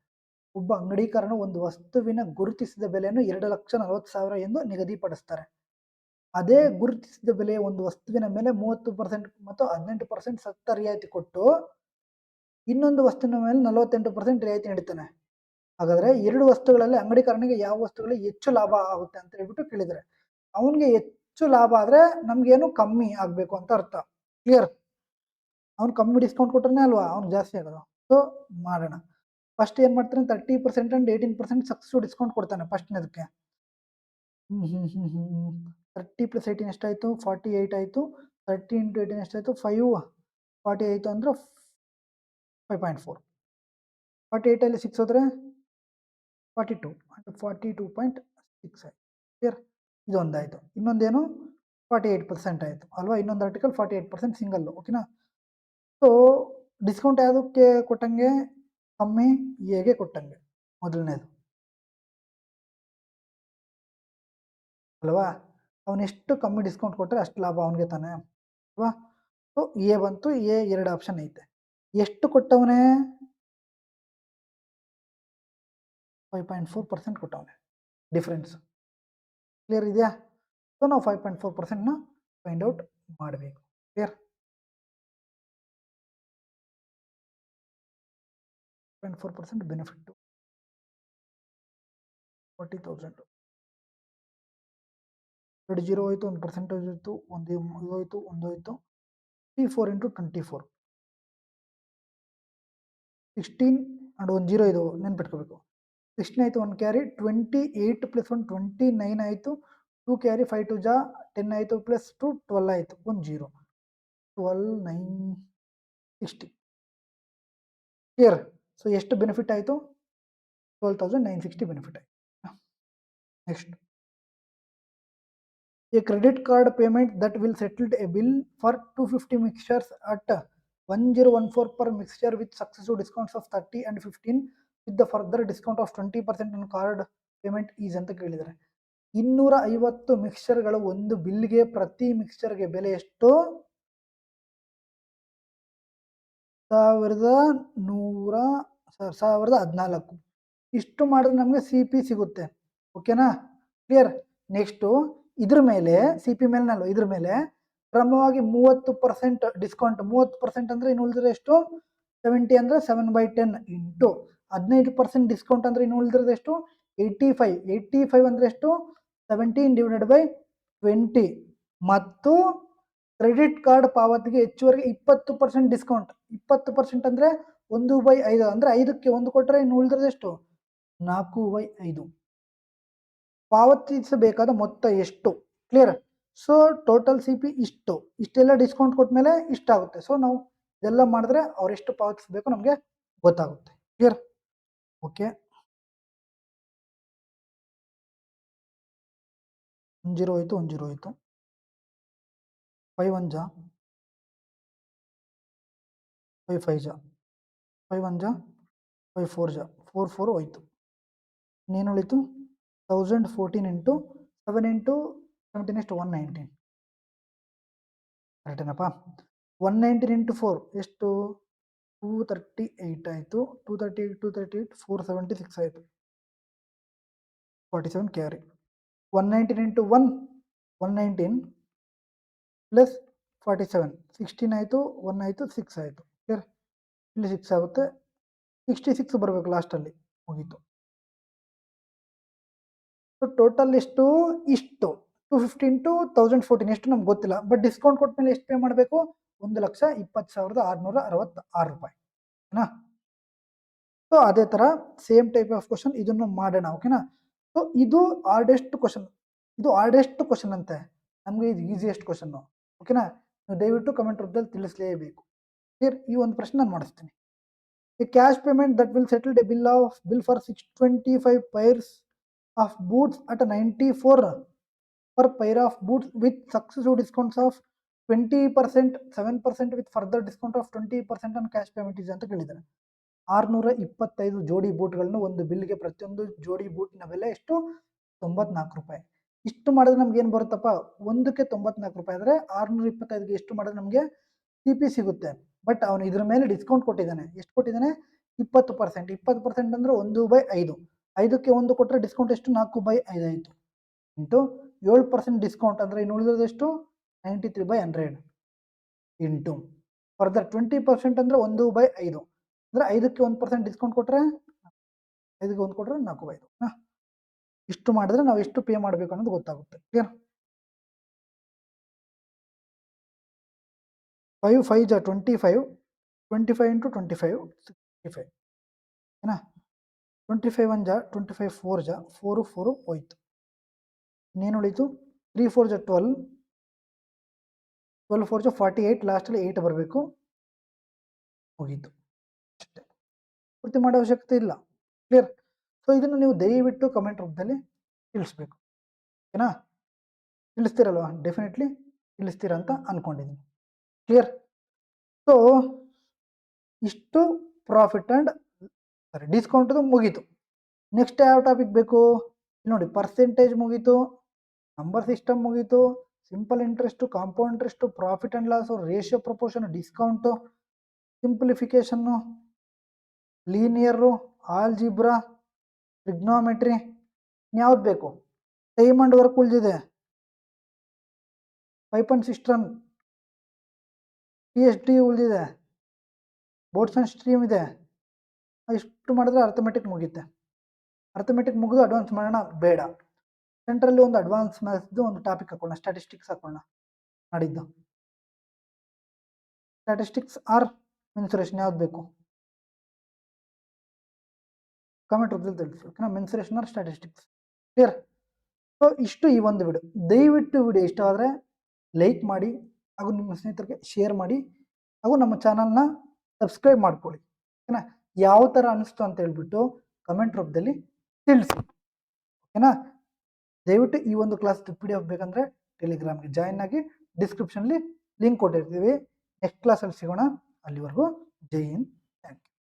ಒಬ್ಬ ಅಂಗಡಿಕಾರನು ಒಂದು ವಸ್ತುವಿನ ಗುರುತಿಸಿದ ಬೆಲೆಯನ್ನು 2,40,000 ಎಂದು ನಿಗದಿಪಡಿಸ್ತಾರೆ. ಅದೇ ಗುರುತಿಸಿದ ಬೆಲೆಯ ಒಂದು ವಸ್ತುವಿನ ಮೇಲೆ 30% ಮತ್ತು 18% ಸತ್ತ ರಿಯಾಯಿತಿ ಕೊಟ್ಟು ಇನ್ನೊಂದು ವಸ್ತುವಿನ ಮೇಲೆ 48% ರಿಯಾಯಿತಿ ನೀಡುತ್ತಾನೆ. ಹಾಗಾದ್ರೆ ಎರಡು ವಸ್ತುಗಳಲ್ಲಿ ಅಂಗಡಿಕಾರನಿಗೆ ಯಾವ ವಸ್ತುಗಳಲ್ಲಿ ಹೆಚ್ಚು ಲಾಭ ಆಗುತ್ತೆ ಅಂತ ಹೇಳ್ಬಿಟ್ಟು ಕೇಳಿದರೆ, ಅವನಿಗೆ ಹೆಚ್ಚು ಲಾಭ ಆದ್ರೆ ನಮ್ಗೇನು ಕಮ್ಮಿ ಆಗ್ಬೇಕು ಅಂತ ಅರ್ಥ. ಕ್ಲಿಯರ್? ಅವ್ನು ಕಮ್ಮಿ ಡಿಸ್ಕೌಂಟ್ ಕೊಟ್ರೆ ಅಲ್ವಾ ಅವ್ನು ಜಾಸ್ತಿ ಆಗೋದು. ಸೊ ಮಾಡೋಣ. ಫಸ್ಟ್ ಏನ್ ಮಾಡ್ತಾನೆ, 30% ಅಂಡ್ 18% ಸಕ್ಸಸ್ ಡಿಸ್ಕೌಂಟ್ ಕೊಡ್ತಾನೆ ಫಸ್ಟ್ನೇದಕ್ಕೆ. 30 ಪ್ಲಸ್ 18 ಎಷ್ಟಾಯ್ತು? 48 ಆಯ್ತು. 30 ಇಂಟು 18 ಎಷ್ಟಾಯ್ತು? 5 40 ಆಯ್ತು ಅಂದ್ರೆ 5.4. 48 ಅಲ್ಲಿ 6 ಹೋದ್ರೆ 42 and 42.6 ಆಯ್ತು. ಕ್ಲಿಯರ್? ಇದೊಂದಾಯ್ತು. ಇನ್ನೊಂದೇನು 48% ಆಯ್ತು ಅಲ್ವಾ? ಇನ್ನೊಂದು ಆರ್ಟಿಕಲ್ 48% ಸಿಂಗಲ್. ಓಕೆನಾ? ಸೊ ಡಿಸ್ಕೌಂಟ್ ಯಾವುದಕ್ಕೆ ಕೊಟ್ಟಂಗೆ? ಕಮ್ಮಿ ಎಗೆ ಕೊಟ್ಟಂಗೆ ಮೊದಲನೇದು ಅಲ್ವಾ? ಅವನೆಷ್ಟು ಕಮ್ಮಿ ಡಿಸ್ಕೌಂಟ್ ಕೊಟ್ಟರೆ ಅಷ್ಟು ಲಾಭ ಅವನಿಗೆ ತಾನೆ ಅಲ್ವಾ? ಸೊ ಎ ಬಂತು. ಎ 2 ಆಪ್ಷನ್ ಐತೆ. ಎಷ್ಟು ಕೊಟ್ಟವನೇ? 5.4% ಕೊಟ್ಟವನೆ ಡಿಫ್ರೆನ್ಸ್. ಕ್ಲಿಯರ್ ಇದೆಯಾ? ಸೊ ನಾವು 5.4%ನ ಫೈಂಡ್ ಔಟ್ ಮಾಡಬೇಕು. ಕ್ಲಿಯರ್? 5.4% ಬೆನಿಫಿಟ್ 40,000. 2 0 ಹೋಯ್ತು, 1% ಹೋಯ್ತು, ಒಂದು ಹೋಯ್ತು, ಒಂದು ಹೋಯ್ತು. 34 ಇಂಟು 24 16 ಅಂಡ್ 1 0 ಇದು ನೆನ್ಪಿಟ್ಕೋಬೇಕು. 16 ಆಯಿತು, 1 ಕ್ಯಾರಿ 28 ಪ್ಲಸ್ 1 29 ಆಯಿತು. 2 ಕ್ಯಾರಿ 5 2 ಜಾ 10 ಆಯಿತು ಪ್ಲಸ್ 2 12 ಆಯಿತು. 1 0 12 9 60. ಕ್ಲಿಯರ್? ಸೊ ಎಷ್ಟು ಬೆನಿಫಿಟ್ ಆಯಿತು? 12,960 ಬೆನಿಫಿಟ್ ಆಯಿತು. Next, a credit card payment that will settle a bill for 250 mixtures at 1014 per mixture with successive discounts of 30 and 15 with the further discount of 20% on card payment is ಅಂತ ಕೇಳಿದ್ದಾರೆ. 250 ಮಿಕ್ಸ್ಚರ್ಗಳು ಒಂದು ಬಿಲ್ಗೆ, ಪ್ರತಿ ಮಿಕ್ಸ್ಚರ್ಗೆ ಬೆಲೆ ಎಷ್ಟು? 1,114. ಇಷ್ಟು ಮಾಡಿದ್ರೆ ನಮಗೆ ಸಿ ಪಿ ಸಿಗುತ್ತೆ. ಓಕೆನಾ? ಕ್ಲಿಯರ್? ನೆಕ್ಸ್ಟು ಇದ್ರ ಮೇಲೆ ಸಿ ಪಿ ಮೇಲೆ ಅಲ್ವ, ಇದ್ರ ಮೇಲೆ ಕ್ರಮವಾಗಿ 30% ಡಿಸ್ಕೌಂಟ್. 30% ಅಂದ್ರೆ ಇನ್ನು ಉಳಿದ್ರೆ ಎಷ್ಟು? 70 ಅಂದ್ರೆ 7/10 ಇಂಟು 15% ಡಿಸ್ಕೌಂಟ್ ಅಂದ್ರೆ ಇನ್ನು ಉಳಿದಿರೋದು ಎಷ್ಟು? 85. 85 ಅಂದ್ರೆ ಎಷ್ಟು? 17/20 ಮತ್ತು ಕ್ರೆಡಿಟ್ ಕಾರ್ಡ್ ಪಾವತಿಗೆ ಹೆಚ್ಚುವರೆಗೆ 20% ಡಿಸ್ಕೌಂಟ್. 20% ಅಂದ್ರೆ 1/5 ಅಂದ್ರೆ 5ಕ್ಕೆ 1 ಕೊಟ್ಟರೆ ಇನ್ನು ಉಳಿದಿರೋದು ಎಷ್ಟು? 4/5. ಪಾವತಿಸಬೇಕಾದ ಮೊತ್ತ ಎಷ್ಟು? Clear? So total C P ಇಷ್ಟು. ಇಷ್ಟೆಲ್ಲ ಡಿಸ್ಕೌಂಟ್ ಕೊಟ್ಮೇಲೆ ಇಷ್ಟಾಗುತ್ತೆ. ಸೊ ನಾವು ಇದೆಲ್ಲ ಮಾಡಿದ್ರೆ ಅವ್ರೆಷ್ಟು ಪಾವತಿಸಬೇಕು ನಮಗೆ ಗೊತ್ತಾಗುತ್ತೆ. ಕ್ಲಿಯರ್? ಓಕೆ. 1 0 ಹೋಯ್ತು, 1 0 ಹೋಯ್ತು. 5 1 ಜಾ 5 5 ಜಾ 5 1 ಜಾ 5 4 ಜಾ 4 4 ಹೋಯ್ತು. ಇನ್ನೇನು ಉಳಿತು? 1014 ಇಂಟು 7 ಇಂಟು 17 ಎಷ್ಟು? 119. ಕರೆಕ್ಟೇನಪ್ಪ? 119 ಇಂಟು 4 ಎಷ್ಟು? 238 ಆಯಿತು. 238 238 476 ಆಯಿತು. 47 ಕ್ಯಾರಿ. 119 ಇಂಟು 1 119 ಪ್ಲಸ್ 47 16 ಆಯಿತು. 1 ಆಯಿತು, 6 ಆಯಿತು. ಕ್ಲಿಯರ್? ಇಲ್ಲಿ 6 ಆಗುತ್ತೆ. 66 ಬರಬೇಕು ಲಾಸ್ಟಲ್ಲಿ. ಮುಗೀತು. ಸೊ ಟೋಟಲ್ ಎಷ್ಟು? ಇಷ್ಟು 250 ಇಂಟು 1014 ಎಷ್ಟು ನಮ್ಗೆ ಗೊತ್ತಿಲ್ಲ. ಬಟ್ ಡಿಸ್ಕೌಂಟ್ ಕೊಟ್ಟ ಮೇಲೆ ಎಷ್ಟು ಪೇ ಮಾಡಬೇಕು? 1,20,20,666 ರೂಪಾಯಿ. ಓಕೆನಾ. ಸೊ ಅದೇ ತರ ಸೇಮ್ ಟೈಪ್ ಆಫ್ ಕ್ವಶನ್ ಇದನ್ನು ಮಾಡೋಣ. ಓಕೆನಾ. ಸೊ ಇದು ಹಾರ್ಡೆಸ್ಟ್ ಕ್ವಶನ್, ಇದು ಹಾರ್ಡೆಸ್ಟ್ ಕ್ವಶನ್ ಅಂತೆ, ನಮಗೆ ಇದು ಈಸಿಯೆಸ್ಟ್ ಕ್ವಶನ್. ಓಕೆನಾ. ನೀವು ದಯವಿಟ್ಟು ಕಮೆಂಟ್ ರೂಪದಲ್ಲಿ ತಿಳಿಸಲೇಬೇಕು. ಕ್ಲಿಯರ್. ಈ ಒಂದು ಪ್ರಶ್ನೆ ನಾನು ಮಾಡಿಸ್ತೀನಿ. A cash payment that will settle a bill for 625 pairs of boots at a 94 per pair of boots with successive discounts of 20%, 7% with further discount of 20% on cash payment is ಅಂತ ಕೇಳಿದ್ದಾರೆ. 625 ಜೋಡಿ ಬೂಟ್ಗಳನ್ನು ಒಂದು ಬಿಲ್ಗೆ, ಪ್ರತಿಯೊಂದು ಜೋಡಿ ಬೂಟಿನ ಬೆಲೆ ಎಷ್ಟು? 94 ರೂಪಾಯಿ. ಇಷ್ಟು ಮಾಡಿದ್ರೆ ನಮ್ಗೆ ಏನು ಬರುತ್ತಪ್ಪ? ಒಂದಕ್ಕೆ 94 ರೂಪಾಯಿ ಆದರೆ 625ಗೆ ಎಷ್ಟು ಮಾಡಿದ್ರೆ ನಮಗೆ CP ಸಿಗುತ್ತೆ. ಬಟ್ ಅವನು ಇದ್ರ ಮೇಲೆ ಡಿಸ್ಕೌಂಟ್ ಕೊಟ್ಟಿದ್ದಾನೆ. ಎಷ್ಟು ಕೊಟ್ಟಿದ್ದಾನೆ? 20%. 20% ಅಂದ್ರೆ 1/5. 5ಕ್ಕೆ 1 ಕೊಟ್ಟರೆ ಡಿಸ್ಕೌಂಟ್ ಎಷ್ಟು? 4/5 ಆಯಿತು. ಇಂಟು 7% ಡಿಸ್ಕೌಂಟ್ ಅಂದರೆ ಇನ್ನು ಉಳಿದದ್ದು ಎಷ್ಟು? 93/100 ಇಂಟು ಫರ್ದರ್ 20% ಅಂದರೆ 1/5 ಅಂದರೆ 5ಕ್ಕೆ 1% ಡಿಸ್ಕೌಂಟ್ ಕೊಟ್ಟರೆ 5ಗೆ 1 ಕೊಟ್ಟರೆ 4/5. ಇಷ್ಟು ಮಾಡಿದ್ರೆ ನಾವು ಎಷ್ಟು ಪೇ ಮಾಡಬೇಕು ಅನ್ನೋದು ಗೊತ್ತಾಗುತ್ತೆ. ಕ್ಲಿಯರ್. 5 5 ಜಾ 25, 25 ಇಂಟು 25 65 ಓಕೆನಾ. 25 1 ಜಾ 25, 4 ಜಾ 4 4 ಹೋಯ್ತು. ಇನ್ನೇನು ಉಳಿತು? 3 4 ಜಾ 12, 12 4 ಜಾ 48, ಲಾಸ್ಟಲ್ಲಿ 8 ಬರಬೇಕು. ಮುಗೀತು. ಅಷ್ಟೇ, ಪೂರ್ತಿ ಮಾಡೋ ಅವಶ್ಯಕತೆ ಇಲ್ಲ. ಕ್ಲಿಯರ್. ಸೊ ಇದನ್ನು ನೀವು ದಯವಿಟ್ಟು ಕಮೆಂಟ್ ರೂಪದಲ್ಲಿ ತಿಳಿಸ್ಬೇಕು. ಓಕೆನಾ. ತಿಳಿಸ್ತೀರಲ್ವಾ? ಡೆಫಿನೆಟ್ಲಿ ತಿಳಿಸ್ತೀರಾ ಅಂತ ಅನ್ಕೊಂಡಿದ್ದೀನಿ. ಕ್ಲಿಯರ್. ಸೊ ಇಷ್ಟು ಪ್ರಾಫಿಟ್ ಆ್ಯಂಡ್ ಡಿಸ್ಕೌಂಟ್ದು ಮುಗೀತು. ನೆಕ್ಸ್ಟ್ ಯಾವ ಟಾಪಿಕ್ ಬೇಕು ನೋಡಿ? ಪರ್ಸೆಂಟೇಜ್ ಮುಗೀತು, ನಂಬರ್ ಸಿಸ್ಟಮ್ ಮುಗೀತು, simple interest, compound interest, profit and loss, ratio proportion, discount, simplification, linear, algebra, trigonometry. ಯಾವ್ದು ಬೇಕು? ಟೈಮ್ ಆ್ಯಂಡ್ ವರ್ಕ್ ಉಳಿದಿದೆ, ಪೈಪ್ ಆ್ಯಂಡ್ ಸಿಸ್ಟಮ್, PhD ಉಳಿದಿದೆ, ಬೋರ್ಡ್ಸ್ ಆ್ಯಂಡ್ ಸ್ಟ್ರೀಮ್ ಇದೆ. ಇಷ್ಟು ಮಾಡಿದ್ರೆ ಅರ್ಥಮೆಟಿಕ್ ಮುಗಿಯುತ್ತೆ. ಅರ್ಥಮೆಟಿಕ್ ಮುಗಿದು ಅಡ್ವಾನ್ಸ್ ಮಾಡೋಣ ಬೇಡ. ಸೆಂಟ್ರಲ್ಲಿ ಒಂದು ಅಡ್ವಾನ್ಸ್ ಮ್ಯಾಥ್ಸ್ದು ಒಂದು ಟಾಪಿಕ್ ಹಾಕೋಣ, ಸ್ಟ್ಯಾಟಿಸ್ಟಿಕ್ಸ್ ಹಾಕೋಣ ನಾಡಿದ್ದು. ಸ್ಟ್ಯಾಟಿಸ್ಟಿಕ್ಸ್ ಆರ್ ಮೆನ್ಸುರೇಷನ್ ಯಾವ್ದು ಬೇಕು? ಕಮೆಂಟ್ ರೂಪದಲ್ಲಿ ತಿಳಿಸಿ. ಓಕೆನಾ. Mensuration or statistics. Clear. So ಇಷ್ಟು ಈ ಒಂದು ವಿಡಿಯೋ. ದಯವಿಟ್ಟು ವಿಡಿಯೋ ಇಷ್ಟ ಆದರೆ ಲೈಕ್ ಮಾಡಿ, ಹಾಗೂ ನಿಮ್ಮ ಸ್ನೇಹಿತರಿಗೆ ಶೇರ್ ಮಾಡಿ, ಹಾಗೂ ನಮ್ಮ ಚಾನಲ್ನ ಸಬ್ಸ್ಕ್ರೈಬ್ ಮಾಡ್ಕೊಳ್ಳಿ. ಓಕೆನಾ. ಯಾವ ಥರ ಅನಿಸ್ತು ಅಂತ ಹೇಳ್ಬಿಟ್ಟು ಕಮೆಂಟ್ ರೂಪದಲ್ಲಿ ತಿಳಿಸಿ. ಓಕೆನಾ. ದಯವಿಟ್ಟು ಈ ಒಂದು ಕ್ಲಾಸ್ PDF ಬೇಕಂದರೆ ಟೆಲಿಗ್ರಾಮ್ಗೆ ಜಾಯಿನ್ ಆಗಿ, ಡಿಸ್ಕ್ರಿಪ್ಷನ್ಲಿ ಲಿಂಕ್ ಕೊಟ್ಟಿರ್ತೀವಿ. ನೆಕ್ಸ್ಟ್ ಕ್ಲಾಸಲ್ಲಿ ಸಿಗೋಣ. ಅಲ್ಲಿವರೆಗೂ ಜೈ ಹಿಂದ್. Thank you.